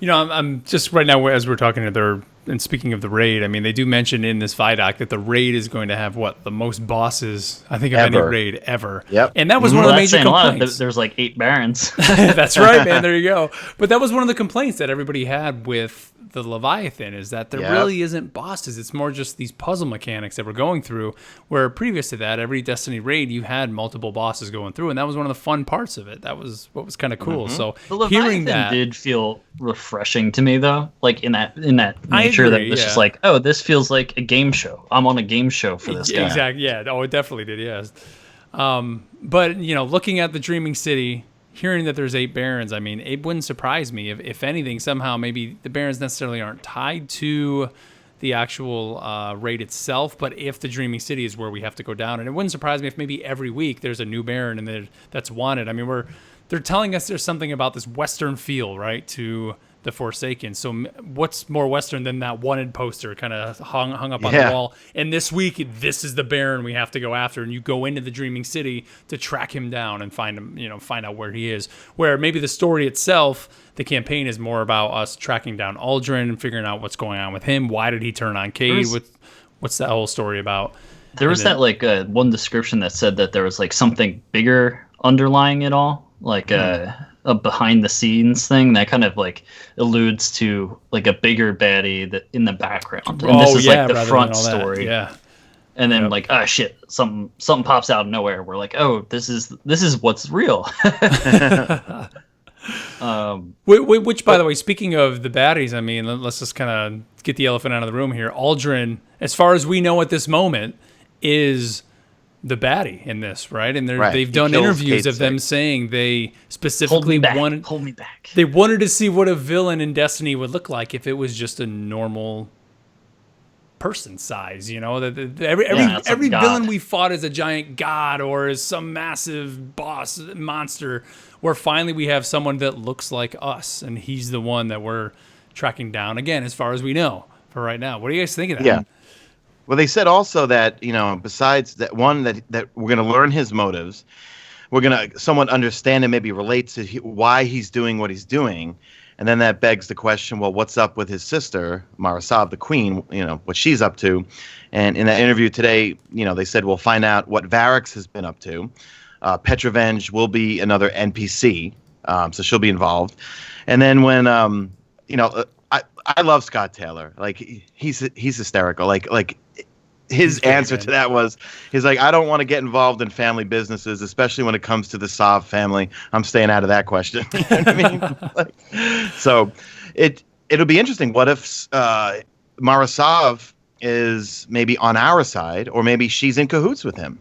know, I'm just right now as we're talking to there, and speaking of the raid, I mean, they do mention in this VIDOC that the raid is going to have the most bosses I think of any raid ever. Yep. And that was one of the major complaints. There's like 8 barons. That's right, man. There you go. But that was one of the complaints that everybody had with the Leviathan, is that there really isn't bosses. It's more just these puzzle mechanics that we're going through, where previous to that, every Destiny raid, you had multiple bosses going through, and that was one of the fun parts of it. That was what was kind of cool. So the Leviathan hearing that did feel refreshing to me, though, like in that nature, agree, that it's just like, oh, this feels like a game show. I'm on a game show for this guy. Exactly. Yeah. Oh, it definitely did. Yes. But you know, looking at the Dreaming City, hearing that there's 8 barons, I mean, it wouldn't surprise me if anything, somehow maybe the barons necessarily aren't tied to the actual raid itself, but if the Dreaming City is where we have to go down, and it wouldn't surprise me if maybe every week there's a new baron and that's wanted. I mean, they're telling us there's something about this Western feel, right, to the Forsaken. So what's more Western than that wanted poster kind of hung up on the wall? And this week, this is the Baron we have to go after, and you go into the Dreaming City to track him down and find him, you know, find out where he is. Where maybe the story itself, the campaign is more about us tracking down Aldrin and figuring out what's going on with him. Why did he turn on Cade? What's that whole story about? There was that like one description that said that there was like something bigger underlying it all, like a behind the scenes thing that kind of like alludes to like a bigger baddie that in the background. And this is like the front story. Yeah. And then like, oh shit, something pops out of nowhere. We're like, oh, this is what's real. Which, by the way, speaking of the baddies, I mean, let's just kind of get the elephant out of the room here. Aldrin, as far as we know at this moment, is the baddie in this, right? And they've done interviews of them saying they specifically hold me back. They wanted to see what a villain in Destiny would look like if it was just a normal person size, you know. Every villain we fought is a giant god or is some massive boss monster, where finally we have someone that looks like us, and he's the one that we're tracking down again, as far as we know for right now. What do you guys think of that? Yeah. Well, they said also that, you know, besides that one, that we're going to learn his motives, we're going to somewhat understand and maybe relate to why he's doing what he's doing. And then that begs the question, well, what's up with his sister, Marasav, the queen, you know, what she's up to. And in that interview today, you know, they said we'll find out what Variks has been up to. Petrovenge will be another NPC, so she'll be involved. And then when, you know, I love Scott Taylor. Like, he's hysterical. Like his answer to that was, he's like, I don't want to get involved in family businesses, especially when it comes to the Sav family. I'm staying out of that question. You know what I mean? Like, so it'll be interesting. What if Marasav is maybe on our side, or maybe she's in cahoots with him?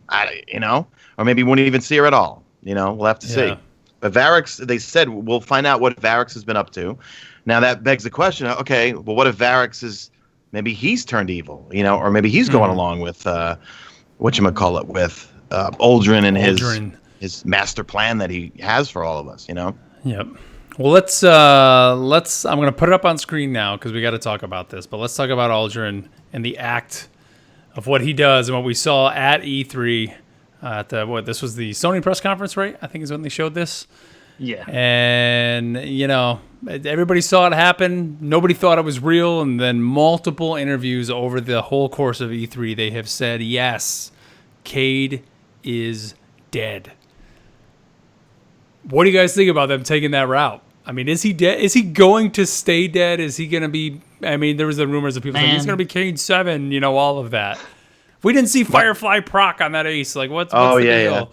You know, or maybe we won't even see her at all. You know, we'll have to see. But Variks, they said we'll find out what Variks has been up to. Now that begs the question, okay, well, what if Variks is, maybe he's turned evil, you know, or maybe he's going along with, whatchamacallit, with Aldrin and his master plan that he has for all of us, you know? Yep. Well, I'm gonna put it up on screen now because we got to talk about this. But let's talk about Aldrin and the act of what he does and what we saw at E3. This was the Sony press conference, right? I think is when they showed this. Yeah. And everybody saw it happen. Nobody thought it was real. And then multiple interviews over the whole course of E3, they have said, yes, Cade is dead. What do you guys think about them taking that route? I mean, is he dead? Is he going to stay dead? Is he going to be... I mean, there was the rumors of people saying he's going to be Cade 7, all of that. We didn't see Firefly proc on that ace. Like, what's the deal? Yeah.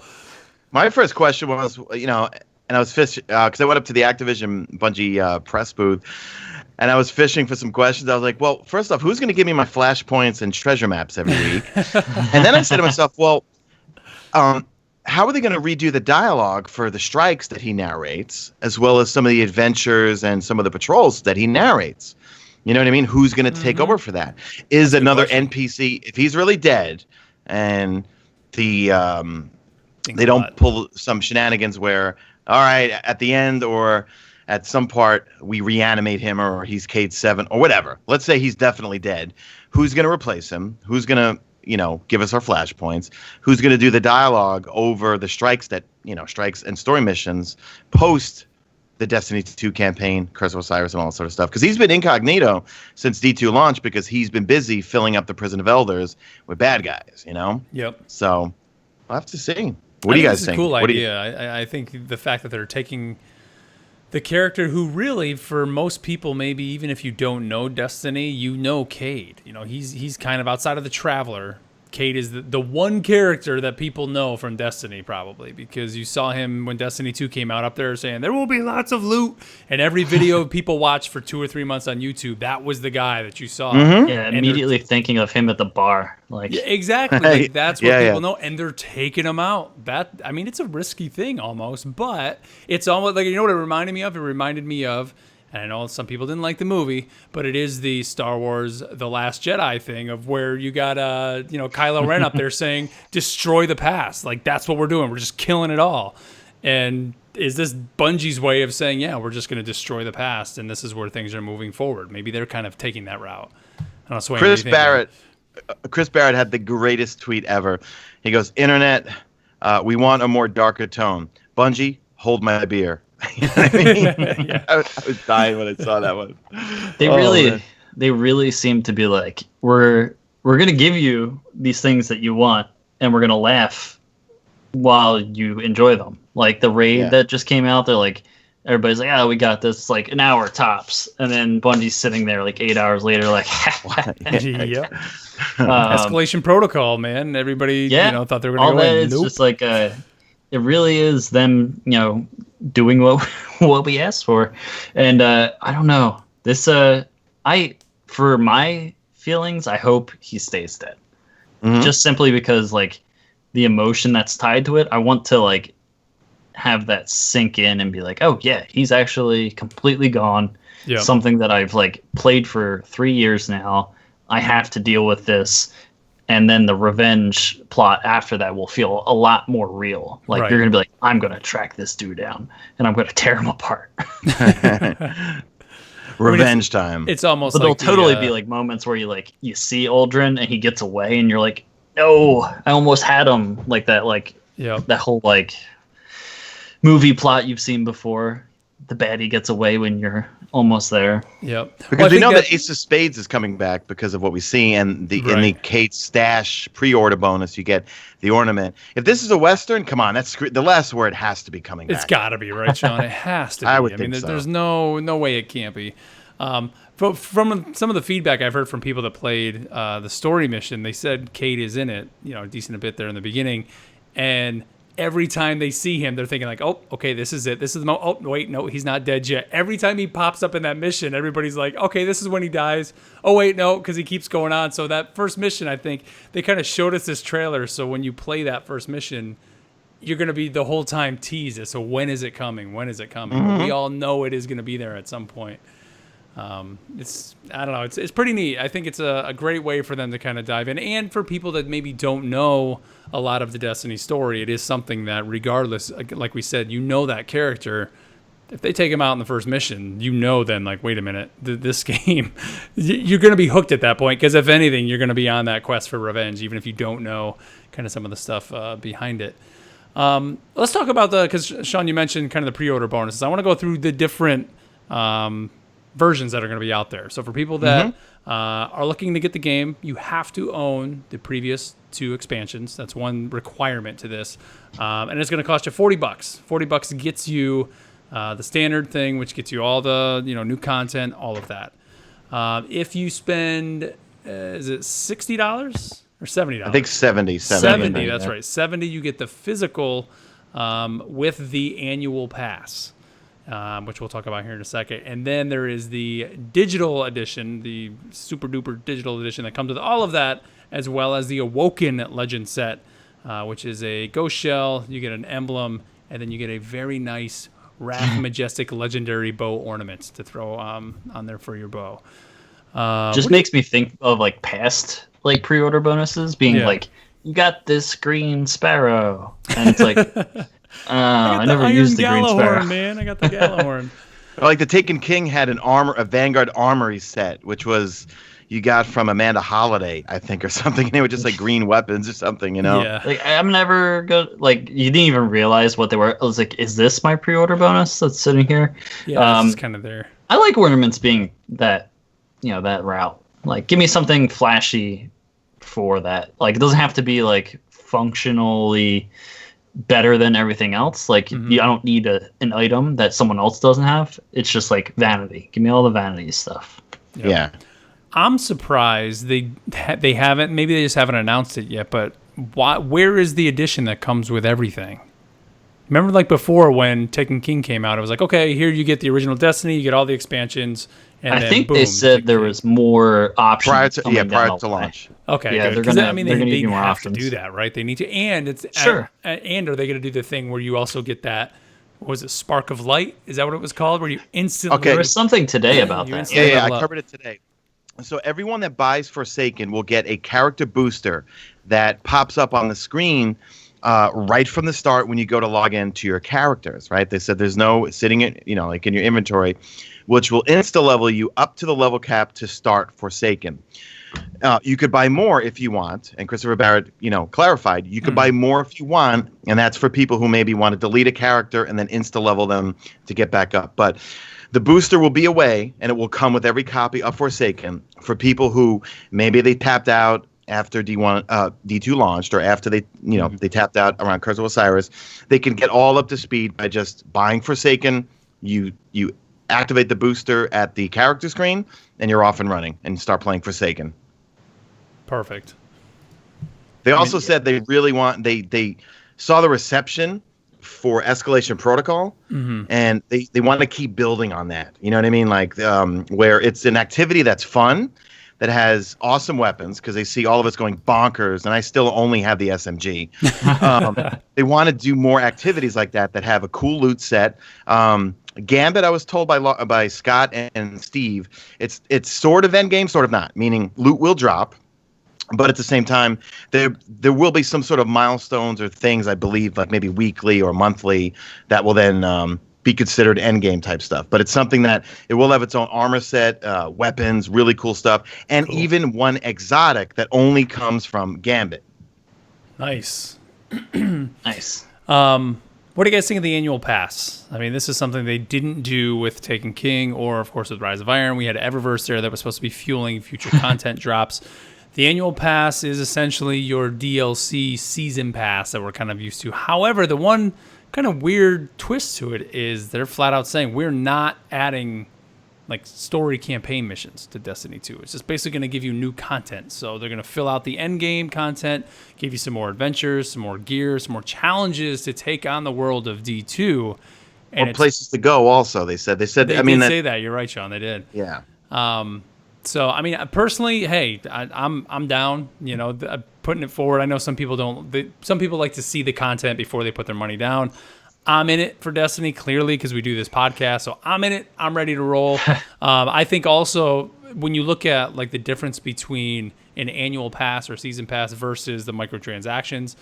My first question was, and I was fishing, because I went up to the Activision Bungie press booth, and I was fishing for some questions. I was like, well, first off, who's going to give me my flashpoints and treasure maps every week? And then I said to myself, well, how are they going to redo the dialogue for the strikes that he narrates, as well as some of the adventures and some of the patrols that he narrates? You know what I mean? Who's going to take over for that? Is another NPC, if he's really dead, and they don't pull some shenanigans where, all right, at the end or at some part we reanimate him, or he's Cade 7 or whatever. Let's say he's definitely dead. Who's going to replace him? Who's going to give us our flashpoints? Who's going to do the dialogue over the strikes strikes and story missions post the Destiny 2 campaign, Curse of Osiris, and all that sort of stuff? Because he's been incognito since D2 launch because he's been busy filling up the Prison of Elders with bad guys, Yep. So we'll have to see. What do you guys think? It's a cool idea. I think the fact that they're taking the character who really, for most people, maybe even if you don't know Destiny, Cade. He's kind of outside of the Traveler. Cade is the one character that people know from Destiny, probably, because you saw him when Destiny 2 came out up there saying, there will be lots of loot. And every video people watched for 2 or 3 months on YouTube, that was the guy that you saw. Mm-hmm. Yeah, immediately thinking of him at the bar. Yeah, exactly. Like, that's what people know. And they're taking him out. It's a risky thing almost, but it's almost like, what it reminded me of? It reminded me of, and I know some people didn't like the movie, but it is the Star Wars The Last Jedi thing of where you got Kylo Ren up there saying, destroy the past. Like, that's what we're doing. We're just killing it all. And is this Bungie's way of saying, yeah, we're just going to destroy the past, and this is where things are moving forward? Maybe they're kind of taking that route. I don't know, Swain, Chris Barrett had the greatest tweet ever. He goes, Internet, we want a more darker tone. Bungie, hold my beer. You know what I mean? Yeah. I was dying when I saw that one. They really seem to be like, we're gonna give you these things that you want, and we're gonna laugh while you enjoy them. Like the raid that just came out, they're like, everybody's like, we got this, like an hour tops, and then Bungie's sitting there like 8 hours later, like, yep. Escalation protocol, man. Everybody, thought they were gonna go in. It's just like it really is them, doing what we asked for. And I don't know, this for my feelings, I hope he stays dead. Just simply because like the emotion that's tied to it, I want to like have that sink in and be like, oh yeah, he's actually completely gone. Yep. Something that I've like played for 3 years now. I have to deal with this. And then the revenge plot after that will feel a lot more real. Like you're going to be like, I'm going to track this dude down and I'm going to tear him apart. Revenge time. It's almost but like there'll totally be like moments where you see Aldrin and he gets away and you're like, no, I almost had him. Like that, that whole like movie plot you've seen before. The baddie gets away when you're almost there. Yep. Because we know that Ace of Spades is coming back because of what we see, and in the Kate Stash pre-order bonus, you get the ornament. If this is a Western, come on, the last word has to be coming back. It's got to be, right, Sean? It has to be. I would think so. There's no way it can't be. From some of the feedback I've heard from people that played the story mission, they said Kate is in it, a decent bit there in the beginning, and every time they see him, they're thinking like, oh, okay, this is it. This is the moment. Oh, wait, no, he's not dead yet. Every time he pops up in that mission, everybody's like, okay, this is when he dies. Oh, wait, no, because he keeps going on. So that first mission, I think, they kind of showed us this trailer. So when you play that first mission, you're going to be the whole time teased. So when is it coming? When is it coming? Mm-hmm. We all know it is going to be there at some point. I don't know. It's pretty neat. I think it's a great way for them to kind of dive in. And for people that maybe don't know a lot of the Destiny story, it is something that regardless, like we said, that character, if they take him out in the first mission, then like, wait a minute, this game, you're going to be hooked at that point, because if anything, you're going to be on that quest for revenge, even if you don't know kind of some of the stuff behind it. Let's talk about because Sean, you mentioned kind of the pre-order bonuses. I want to go through the different versions that are going to be out there. So for people that are looking to get the game, you have to own the previous 2 expansions. That's one requirement to this. And it's going to cost you $40. $40 gets you the standard thing, which gets you all the new content, all of that. If you spend, is it $60 or $70? I think 70. 70, that's right. 70, you get the physical with the annual pass, which we'll talk about here in a second. And then there is the digital edition, the super duper digital edition that comes with all of that, as well as the Awoken Legend set, which is a ghost shell. You get an emblem, and then you get a very nice Wrath Majestic Legendary bow ornament to throw on there for your bow. Just makes me think of like past like pre-order bonuses being like, you got this green sparrow, and it's like, I never used the green sparrow. Man, I got the Gallahorn. Like the Taken King had a Vanguard Armory set, which was you got from Amanda Holiday, I think, or something. And they were just like green weapons or something, Yeah. Like I'm never good. Like you didn't even realize what they were. I was like, is this my pre-order bonus that's sitting here? Yeah, it's kind of there. I like ornaments being that, that route. Like, give me something flashy for that. Like, it doesn't have to be like functionally better than everything else. Like, I don't need an item that someone else doesn't have. It's just like vanity. Give me all the vanity stuff. Yep. Yeah. I'm surprised they haven't. Maybe they just haven't announced it yet. But where is the edition that comes with everything? Remember, like before when Taken King came out, it was like, okay, here you get the original Destiny, you get all the expansions. And I then, think boom, they said there was more options prior to launch. Okay, yeah, good. they're gonna they do more have options. to do that, right? They need to, and it's sure. And are they going to do the thing where you also get that? Was it Spark of Light? Is that what it was called? Where you instantly There was something today about that. Yeah, I covered it today. So everyone that buys Forsaken will get a character booster that pops up on the screen right from the start when you go to log in to your characters, right? They said there's no sitting in, like in your inventory, which will insta-level you up to the level cap to start Forsaken. You could buy more if you want, and Christopher Barrett, clarified, you could buy more if you want, and that's for people who maybe want to delete a character and then insta-level them to get back up. But the booster will be away, and it will come with every copy of Forsaken for people who maybe they tapped out after D2 launched, or after they tapped out around Curse of Osiris. They can get all up to speed by just buying Forsaken. You activate the booster at the character screen, and you're off and running, and start playing Forsaken. Perfect. They also said they really they saw the reception for Escalation Protocol, and they want to keep building on that. You know what I mean? Like where it's an activity that's fun, that has awesome weapons, because they see all of us going bonkers, and I still only have the SMG. They want to do more activities like that have a cool loot set. Gambit, I was told by Scott and Steve, it's sort of endgame, sort of not, meaning loot will drop. But at the same time, there will be some sort of milestones or things, I believe, like maybe weekly or monthly, that will then be considered endgame type stuff. But it's something that it will have its own armor set, weapons, really cool stuff, and even one exotic that only comes from Gambit. Nice. Nice. What do you guys think of the annual pass? I mean, this is something they didn't do with Taken King, or of course with Rise of Iron. We had Eververse there that was supposed to be fueling future content drops. The annual pass is essentially your DLC season pass that we're kind of used to. However, the one kind of weird twist to it is they're flat out saying we're not adding like story campaign missions to Destiny 2. It's just basically going to give you new content. So they're going to fill out the end game content, give you some more adventures, some more gear, some more challenges to take on the world of D2. And places to go also, they said. They did say that. You're right, Sean. They did. Yeah. So, I mean, personally, hey, I'm down, putting it forward. I know some people don't. Some people like to see the content before they put their money down. I'm in it for Destiny, clearly, because we do this podcast. So I'm in it. I'm ready to roll. I think also when you look at like the difference between an annual pass or season pass versus the microtransactions,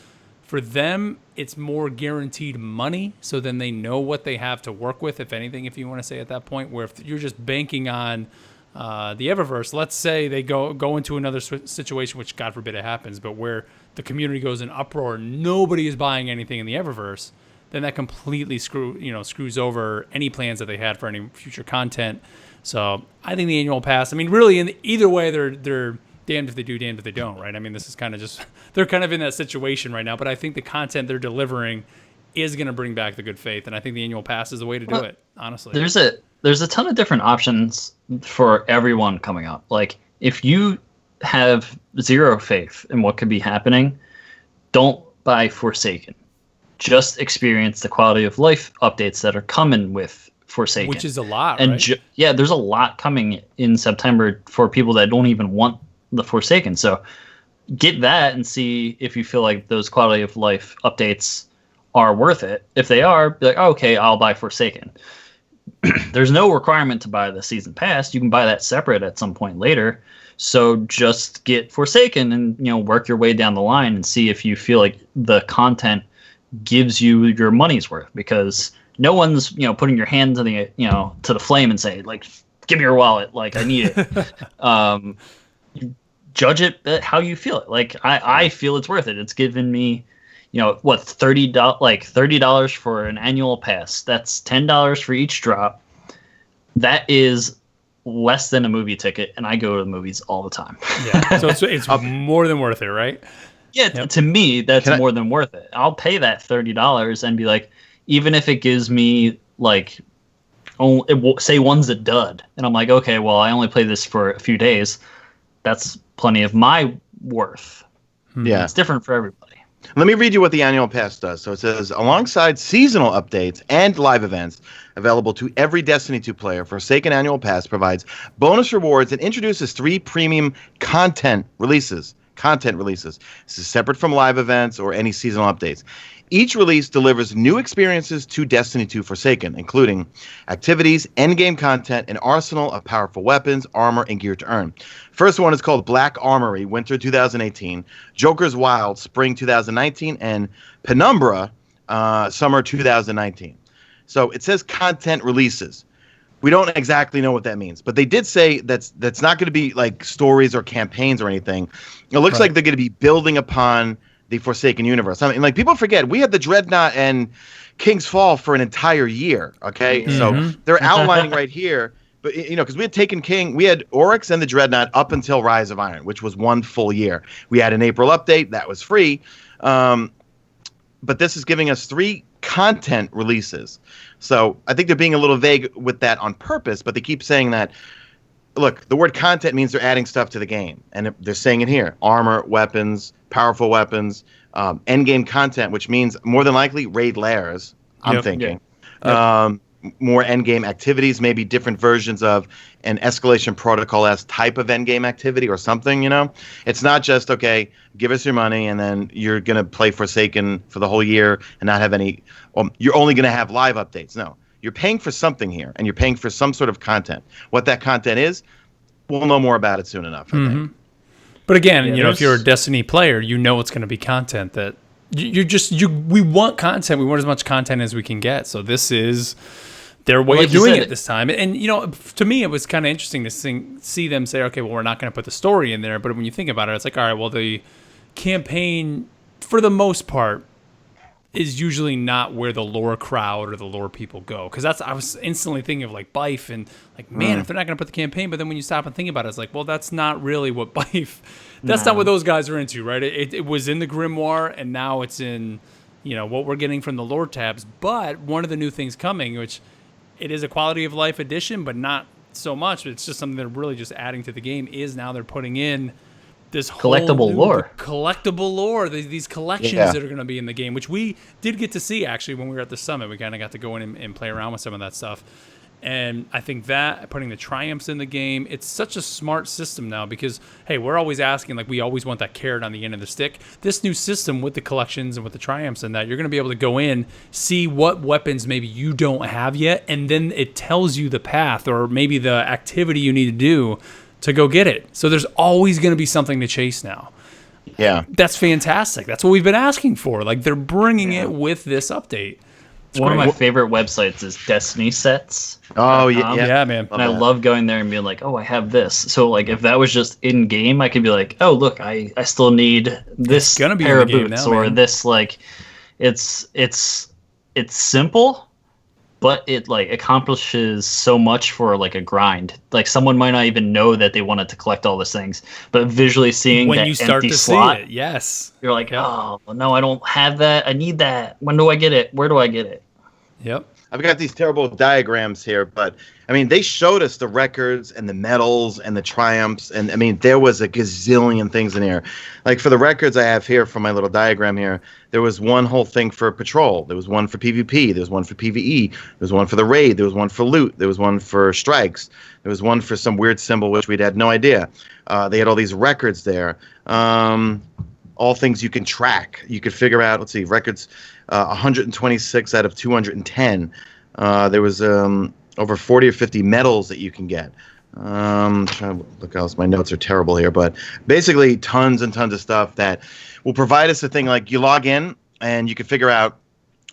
For them, it's more guaranteed money, so then they know what they have to work with, if anything, if you want to say at that point, where if you're just banking on the Eververse, let's say they go into another situation, which God forbid it happens, but where the community goes in uproar, nobody is buying anything in the Eververse, then that completely screws over any plans that they had for any future content. So I think the annual pass, I mean, really, either way, they're damned if they do, damned if they don't, right? I mean, this is kind of just, they're kind of in that situation right now, but I think the content they're delivering is going to bring back the good faith, and I think the annual pass is the way to do it, honestly. There's a ton of different options for everyone coming up. Like, if you have zero faith in what could be happening, don't buy Forsaken. Just experience the quality of life updates that are coming with Forsaken. Which is a lot, and right? There's a lot coming in September for people that don't even want the Forsaken. So get that and see if you feel like those quality of life updates are worth it. If they are, be like, okay, I'll buy Forsaken. There's no requirement to buy the season pass. You can buy that separate at some point later. So just get Forsaken and work your way down the line and see if you feel like the content gives you your money's worth, because no one's putting your hand to the to the flame and say, like, give me your wallet, like, I need it. You judge it how you feel it. Like, I feel it's worth it. It's given me what, $30 for an annual pass. That's $10 for each drop. That is less than a movie ticket, and I go to the movies all the time. Yeah, so it's more than worth it, right? Yeah, Yep. To me, that's more than worth it. I'll pay that $30 and be like, even if it gives me, like, say one's a dud, and I'm like, okay, well, I only play this for a few days. That's plenty of my worth. Yeah. It's different for everybody. Let me read you what the annual pass does. So it says, alongside seasonal updates and live events available to every Destiny 2 player, Forsaken Annual Pass provides bonus rewards and introduces 3 premium content releases. This is separate from live events or any seasonal updates. Each release delivers new experiences to Destiny 2 Forsaken, including activities, endgame content, an arsenal of powerful weapons, armor, and gear to earn. First one is called Black Armory, Winter 2018, Joker's Wild, Spring 2019, and Penumbra, Summer 2019. So it says content releases. We don't exactly know what that means, but they did say that's not going to be like stories or campaigns or anything. It looks like they're going to be building upon the Forsaken universe. I mean, like, people forget, we had the Dreadnought and King's Fall for an entire year, okay? Mm-hmm. So they're outlining right here, but because we had taken King, we had Oryx and the Dreadnought up until Rise of Iron, which was 1 full year. We had an April update, that was free. But this is giving us 3 content releases. So I think they're being a little vague with that on purpose, but they keep saying that, look, the word content means they're adding stuff to the game. And they're saying it here: armor, weapons, powerful weapons, endgame content, which means more than likely raid LAIRS, I'm thinking. Yep. More endgame activities, maybe different versions of an escalation protocol-esque type of endgame activity or something, It's not just, okay, give us your money and then you're going to play Forsaken for the whole year and not have any, you're only going to have live updates. No, you're paying for something here, and you're paying for some sort of content. What that content is, we'll know more about it soon enough, I think. But again, if you're a Destiny player, it's going to be content that we want content. We want as much content as we can get. So this is their way of doing it this time. And, to me, it was kind of interesting to see them say, okay, well, we're not going to put the story in there. But when you think about it, it's like, all right, well, the campaign, for the most part, is usually not where the lore crowd or the lore people go. Because I was instantly thinking of, like, Bife and, like, man, if they're not going to put the campaign. But then when you stop and think about it, it's like, well, that's not really what Bife, that's not what those guys are into, right? It was in the Grimoire, and now it's in, what we're getting from the lore tabs. But one of the new things coming, which it is a quality of life edition, but not so much. It's just something they're really just adding to the game, is now they're putting in this collectible lore, these collections that are going to be in the game, which we did get to see actually when we were at the summit. We kind of got to go in and play around with some of that stuff. And I think that putting the triumphs in the game, it's such a smart system now, because, hey, we're always asking, like, we always want that carrot on the end of the stick. This new system with the collections and with the triumphs and that, you're going to be able to go in, see what weapons maybe you don't have yet, and then it tells you the path or maybe the activity you need to do to go get it. So there's always going to be something to chase now. Yeah. That's fantastic. That's what we've been asking for. Like, they're bringing it with this update. One of my favorite websites is Destiny Sets. Oh, yeah. Yeah, man. And I love going there and being like, oh, I have this. So, like, if that was just in game, I could be like, oh, look, I still need this It's gonna be pair in of the game boots now, or man. this. Like, it's simple, but it like accomplishes so much for like a grind. Like, someone might not even know that they wanted to collect all those things, but visually seeing When that you start empty to slot, see it, yes. you're like, oh no, I don't have that. I need that. When do I get it? Where do I get it? Yep. I've got these terrible diagrams here, but I mean, they showed us the records and the medals and the triumphs, and I mean, there was a gazillion things in here. Like for the records I have here from my little diagram here, there was one whole thing for patrol, there was one for PvP, there was one for PvE, there was one for the raid, there was one for loot, there was one for strikes, there was one for some weird symbol which we'd had no idea. They had all these records there. All things you can track. You could figure out, let's see, records 126 out of 210. There was over 40 or 50 medals that you can get. Trying to look else. My notes are terrible here, but basically tons and tons of stuff that will provide us a thing like you log in and you can figure out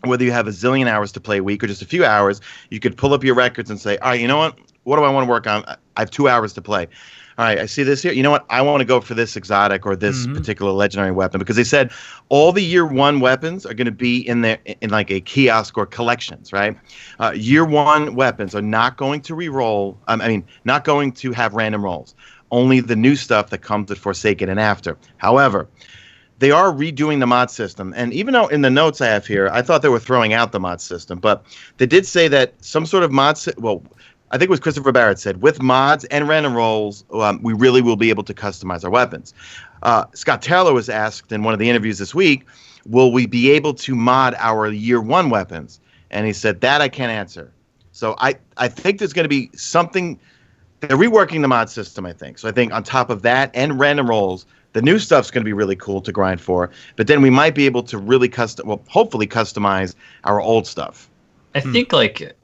whether you have a zillion hours to play a week or just a few hours. You could pull up your records and say, all right, you know what do I want to work on? I have 2 hours to play. All right, I see this here. You know what? I want to go for this exotic or this particular legendary weapon because they said all the year one weapons are going to be in there in like a kiosk or collections, right? Year one weapons are not going to re-roll. Not going to have random rolls. Only the new stuff that comes with Forsaken and after. However, they are redoing the mod system. And even though in the notes I have here, I thought they were throwing out the mod system, but they did say that some sort of mod I think it was Christopher Barrett said, with mods and random rolls, we really will be able to customize our weapons. Scott Taylor was asked in one of the interviews this week, will we be able to mod our year one weapons? And he said, that I can't answer. So I think there's going to be something, they're reworking the mod system, I think. So I think on top of that and random rolls, the new stuff's going to be really cool to grind for. But then we might be able to really hopefully customize our old stuff. I think like...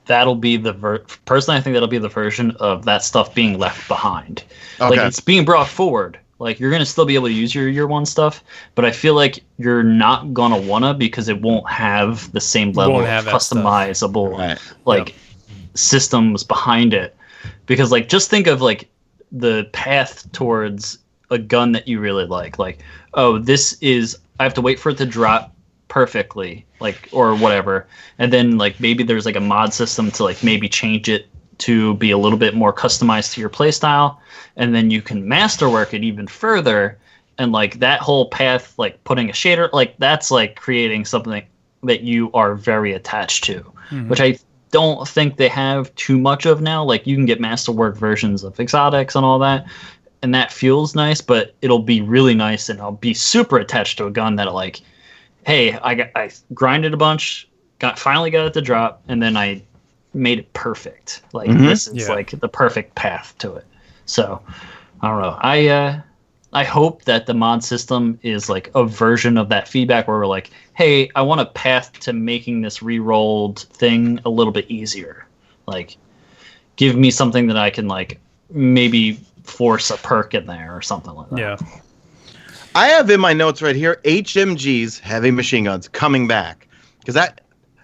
that'll be personally, I think that'll be the version of that stuff being left behind. Okay. Like it's being brought forward. Like you're gonna still be able to use your year one stuff, but I feel like you're not gonna wanna because it won't have the same level of customizable systems behind it. Because like just think of like the path towards a gun that you really like. Like, oh, I have to wait for it to drop perfectly, like, or whatever, and then like maybe there's like a mod system to like maybe change it to be a little bit more customized to your playstyle, and then you can masterwork it even further, and like that whole path, like putting a shader, like that's like creating something that you are very attached to, which I don't think they have too much of now. Like you can get masterwork versions of exotics and all that, and that feels nice, but it'll be really nice, and I'll be super attached to a gun that like, hey, I grinded a bunch, finally got it to drop, and then I made it perfect. Like this is like the perfect path to it. So I don't know. I hope that the mod system is like a version of that feedback where we're like, hey, I want a path to making this re-rolled thing a little bit easier. Like, give me something that I can like maybe force a perk in there or something like that. Yeah. I have in my notes right here, HMGs, heavy machine guns, coming back. Because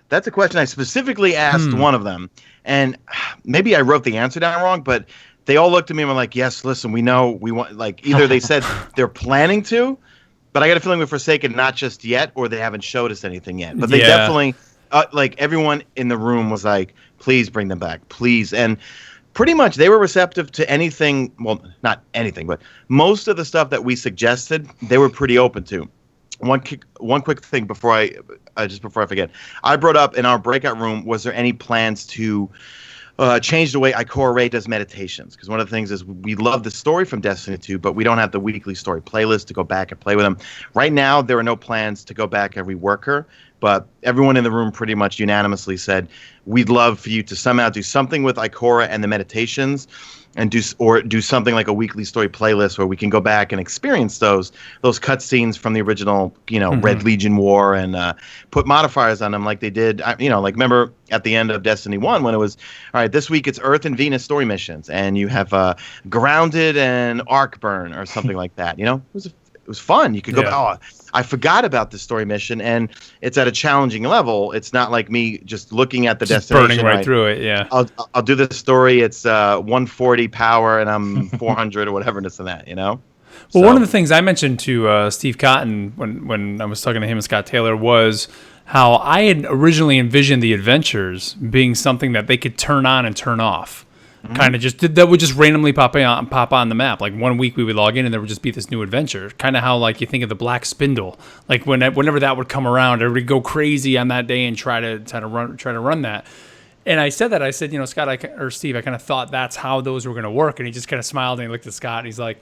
that's a question I specifically asked one of them. And maybe I wrote the answer down wrong, but they all looked at me and were like, yes, listen, we know, we want, like, either they said they're planning to, but I got a feeling with Forsaken, not just yet, or they haven't showed us anything yet. But they definitely, like, everyone in the room was like, please bring them back, please. And pretty much they were receptive to anything, well, not anything, but most of the stuff that we suggested, they were pretty open to. One quick thing before I forget. I brought up in our breakout room, was there any plans to change the way Ikora Ray does meditations? Because one of the things is we love the story from Destiny 2, but we don't have the weekly story playlist to go back and play with them. Right now, there are no plans to go back and rework her, but everyone in the room pretty much unanimously said, we'd love for you to somehow do something with Ikora and the meditations. and do something like a weekly story playlist where we can go back and experience those cutscenes from the original, Red Legion War, and put modifiers on them like they did. Like remember at the end of Destiny 1 when it was, all right, this week it's Earth and Venus story missions, and you have Grounded and Arcburn or something like that. It was fun. You could go, I forgot about this story mission, and it's at a challenging level. It's not like me just looking at the destination. Burning right through it, yeah. I'll do this story. It's 140 power, and I'm 400 or whatever, this and that, Well, one of the things I mentioned to Steve Cotton when I was talking to him and Scott Taylor was how I had originally envisioned the adventures being something that they could turn on and turn off. Kind of that would just randomly pop on the map. Like one week we would log in and there would just be this new adventure. Kind of how like you think of the Black Spindle. Like whenever that would come around, everybody go crazy on that day and try to run that. And I said, Scott or Steve, I kind of thought that's how those were going to work. And he just kind of smiled and he looked at Scott and he's like,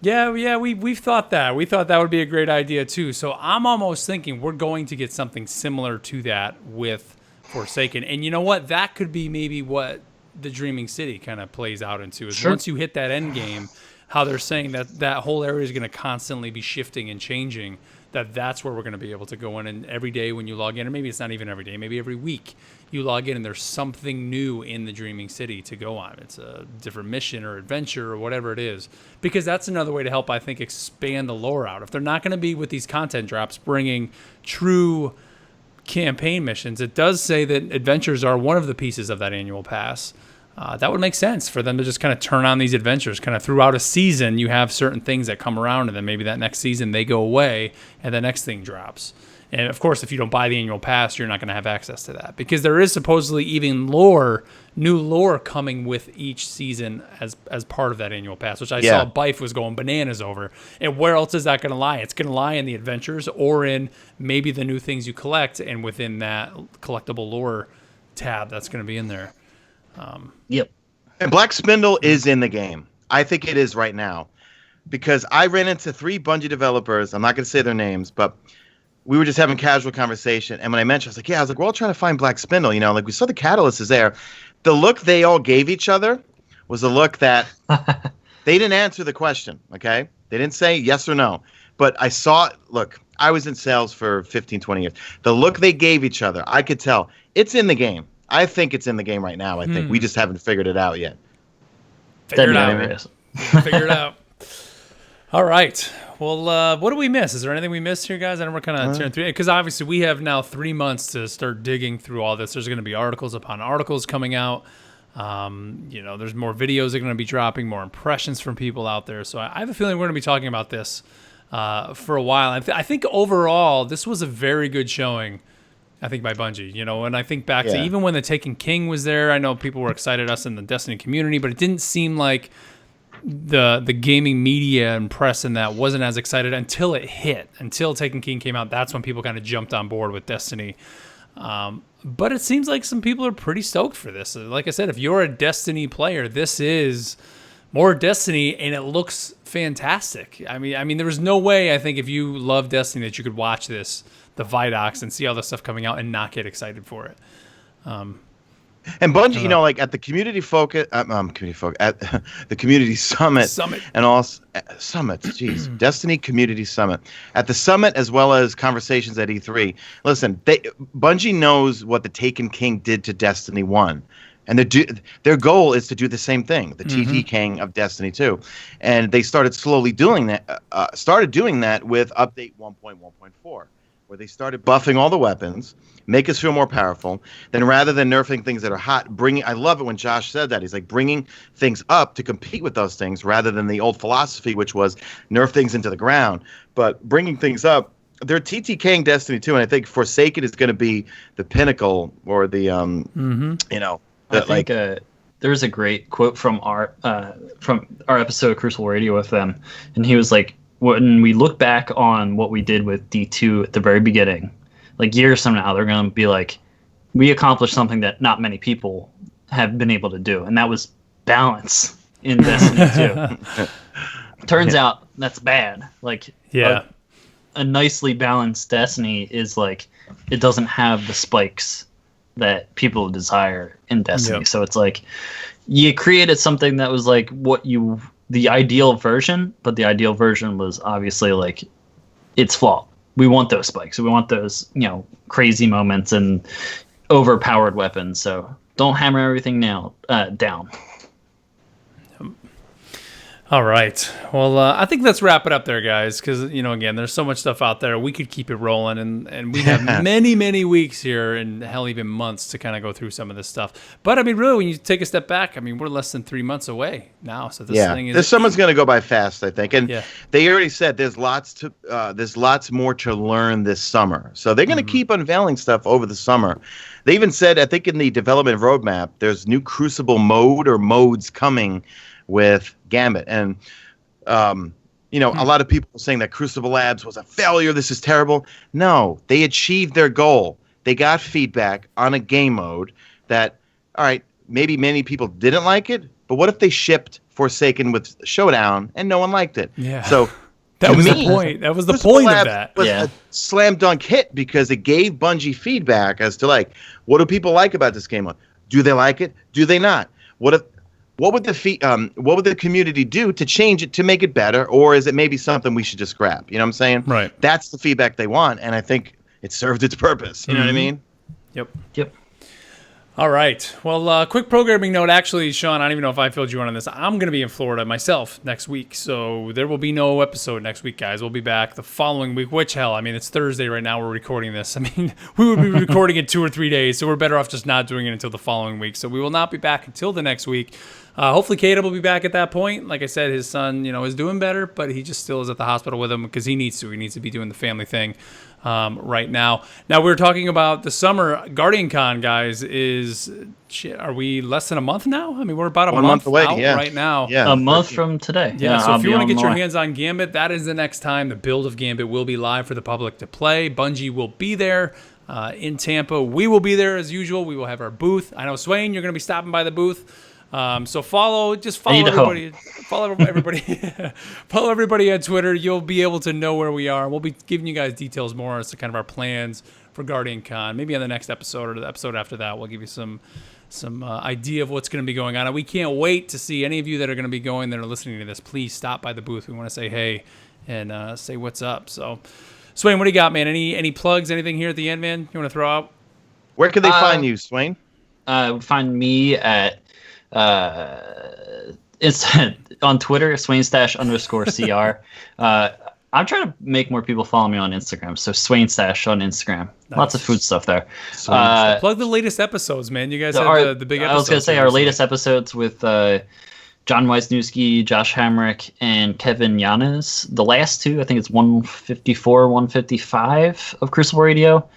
yeah, we've thought that. We thought that would be a great idea too. So I'm almost thinking we're going to get something similar to that with Forsaken. And you know what? That could be maybe what the Dreaming City kind of plays out into is once you hit that end game, how they're saying that whole area is going to constantly be shifting and changing, that's where we're going to be able to go in, and every day when you log in, or maybe it's not even every day, maybe every week you log in and there's something new in the Dreaming City to go on. It's a different mission or adventure or whatever it is, because that's another way to help, I think, expand the lore out. If they're not going to be with these content drops bringing true campaign missions, it does say that adventures are one of the pieces of that annual pass. That would make sense for them to just kind of turn on these adventures. Kind of throughout a season, you have certain things that come around, and then maybe that next season they go away, and the next thing drops. And of course, if you don't buy the annual pass, you're not going to have access to that, because there is supposedly even new lore coming with each season as part of that annual pass, which I saw Bife was going bananas over. And where else is that going to lie? It's going to lie in the adventures or in maybe the new things you collect, and within that collectible lore tab that's going to be in there. Yep. And Black Spindle is in the game. I think it is right now, because I ran into 3 Bungie developers. I'm not going to say their names, but we were just having casual conversation. And when I mentioned, I was like, we're all trying to find Black Spindle. Like we saw the catalyst is there. The look they all gave each other was a look that they didn't answer the question. Okay. They didn't say yes or no, but I saw, look, I was in sales for 15, 20 years. The look they gave each other, I could tell it's in the game. I think it's in the game right now. I think we just haven't figured it out yet. Figure it out. All right. Well, what do we miss? Is there anything we missed here, guys? I know we're kind of tearing through it, because obviously we have now 3 months to start digging through all this. There's going to be articles upon articles coming out. There's more videos that are going to be dropping, more impressions from people out there. So I have a feeling we're going to be talking about this for a while. I think overall, this was a very good showing, I think, by Bungie. And I think back to even when the Taken King was there, I know people were excited, us in the Destiny community, but it didn't seem like the gaming media and press and that wasn't as excited until it hit. Until Taken King came out, that's when people kind of jumped on board with Destiny. But it seems like some people are pretty stoked for this. Like I said, if you're a Destiny player, this is more Destiny, and it looks fantastic. I mean, there was no way, I think, if you love Destiny, that you could watch this, the VIDS, and see all this stuff coming out and not get excited for it. And Bungie, at the community focus, at the community summit, and also Destiny Community Summit, at the summit, as well as conversations at E3. Listen, Bungie knows what the Taken King did to Destiny 1. And their goal is to do the same thing, the TT King of Destiny 2. And they started slowly doing that, with update 1.1.4. where they started buffing all the weapons, make us feel more powerful. Then rather than nerfing things that are hot, I love it when Josh said that. He's like bringing things up to compete with those things rather than the old philosophy, which was nerf things into the ground. But bringing things up, they're TTKing Destiny 2, and I think Forsaken is going to be the pinnacle, or the, I think there's a great quote from our episode of Crucible Radio with them, and he was like, when we look back on what we did with D2 at the very beginning, like years from now, they're going to be like, we accomplished something that not many people have been able to do, and that was balance in Destiny 2. Turns out that's bad. Like, a nicely balanced Destiny is like, it doesn't have the spikes that people desire in Destiny. Yep. So it's like you created something that was like the ideal version, but the ideal version was obviously like it's flawed. We want those spikes. We want those, crazy moments and overpowered weapons. So don't hammer everything down. All right. Well, I think let's wrap it up there, guys, because, again, there's so much stuff out there. We could keep it rolling, and we have many, many weeks here and, hell, even months to kind of go through some of this stuff. But, I mean, really, when you take a step back, I mean, we're less than 3 months away now. So this thing is... This summer's going to go by fast, I think. And Yeah. they already said there's lots more to learn this summer. So they're going to keep unveiling stuff over the summer. They even said, I think in the development roadmap, there's new Crucible mode or modes coming with Gambit. And, a lot of people are saying that Crucible Labs was a failure. This is terrible. No, they achieved their goal. They got feedback on a game mode that, all right, maybe many people didn't like it, but what if they shipped Forsaken with Showdown and no one liked it? Yeah. So that was me, the point. That was the Crucible point Labs of that. was a slam dunk hit because it gave Bungie feedback as to like, what do people like about this game mode? Do they like it? Do they not? What would the community do to change it to make it better, or is it maybe something we should just scrap? You know what I'm saying? Right. That's the feedback they want, and I think it served its purpose. You know what I mean? Yep. All right. Well, quick programming note. Actually, Sean, I don't even know if I filled you in on this. I'm going to be in Florida myself next week, so there will be no episode next week, guys. We'll be back the following week, which, hell, I mean, it's Thursday right now. We're recording this. I mean, we would be recording in 2 or 3 days, so we're better off just not doing it until the following week. So we will not be back until the next week. Hopefully, Caleb will be back at that point. Like I said, his son, is doing better, but he just still is at the hospital with him because he needs to. He needs to be doing the family thing right now. Now, we're talking about the summer. Guardian Con, guys, are we less than a month now? I mean, we're about a month away out right now. Yeah, a month from today. Yeah, so if you want to get your hands on Gambit, that is the next time. The build of Gambit will be live for the public to play. Bungie will be there in Tampa. We will be there as usual. We will have our booth. I know, Swain, you're going to be stopping by the booth. So follow everybody. Follow everybody on Twitter. You'll be able to know where we are. We'll be giving you guys details more as to kind of our plans for Guardian Con. Maybe on the next episode or the episode after that, we'll give you some idea of what's going to be going on. And we can't wait to see any of you that are going to be going that are listening to this. Please stop by the booth. We want to say hey and say what's up. So, Swain, what do you got, man? Any plugs? Anything here at the end, man? You want to throw out? Where can they find you, Swain? Find me at it's on Twitter, Swainstash_CR. I'm trying to make more people follow me on Instagram, so Swainstash on Instagram. Nice. Lots of food stuff there. Plug the latest episodes, man. You guys had the big episodes. I was gonna say our latest episodes with John Wisniewski, Josh Hamrick, and Kevin Yanes. The last two, I think it's 154, 155 of Crucible Radio.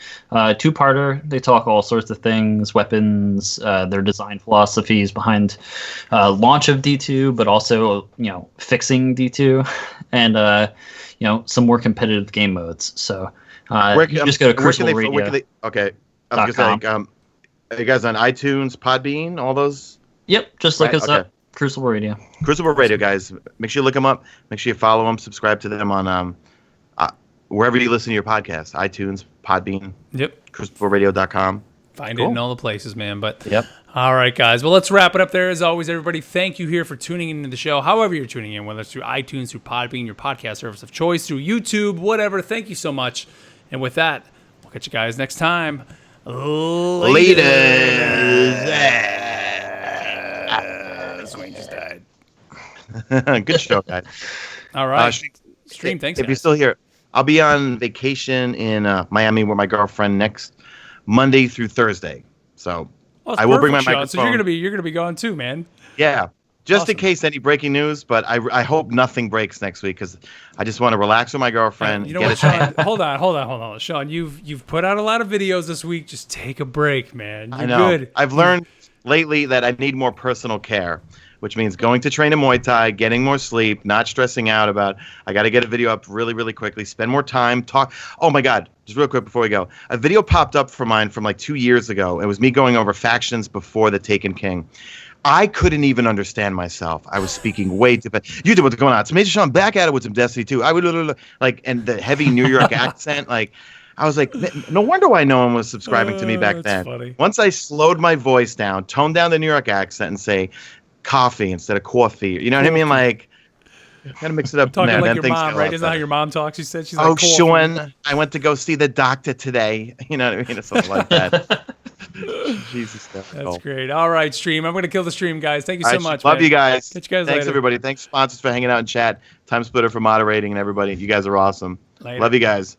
Two-parter. They talk all sorts of things, weapons, their design philosophies behind launch of D2, but also, fixing D2, and, some more competitive game modes. So you just go to Crucible Radio. Okay. I was going to say, are you guys on iTunes, Podbean, all those? Yep, just look us up. Crucible Radio. Crucible Radio, guys. Make sure you look them up. Make sure you follow them. Subscribe to them on wherever you listen to your podcast. iTunes, Podbean. Yep. CrucibleRadio.com. Find it in all the places, man. But yep. All right, guys. Well, let's wrap it up there. As always, everybody, thank you here for tuning into the show. However you're tuning in, whether it's through iTunes, through Podbean, your podcast service of choice, through YouTube, whatever. Thank you so much. And with that, we'll catch you guys next time. Later. Swain just died. Good show, guys. All right. Stream, thanks, If you're still here, I'll be on vacation in Miami with my girlfriend next Monday through Thursday. So I will bring my microphone. So you're gonna be gone too, man. Yeah. Just in case any breaking news, but I hope nothing breaks next week because I just want to relax with my girlfriend. You know what, Sean? Hold on. Sean, you've put out a lot of videos this week. Just take a break, man. You're good. I've learned lately that I need more personal care, which means going to train in Muay Thai, getting more sleep, not stressing out about, I got to get a video up really, really quickly, spend more time, talk. Oh my God, just real quick before we go. A video popped up for mine from like 2 years ago. It was me going over factions before the Taken King. I couldn't even understand myself. I was speaking way too fast. You did what's going on. So Major Sean back at it with some Destiny 2. I would and the heavy New York accent, like, I was like, no wonder why no one was subscribing to me back That's then. funny. Once I slowed my voice down, toned down the New York accent, and say coffee instead of coffee. You know what I mean? Like, gotta mix it up. Talking man, like then your things mom, get a right? lot Isn't that how better. your mom talks? She said she's Oh, like, coffee. Sean, I went to go see the doctor today. You know what I mean? It's something like that. Jesus, That's great. All right, stream. I'm going to kill the stream, guys. Thank you so much. Love man. you guys. Catch you guys Thanks, later. everybody. Thanks, sponsors, for hanging out in chat. Time Splitter for moderating, and everybody. You guys are awesome. Later. Love you guys.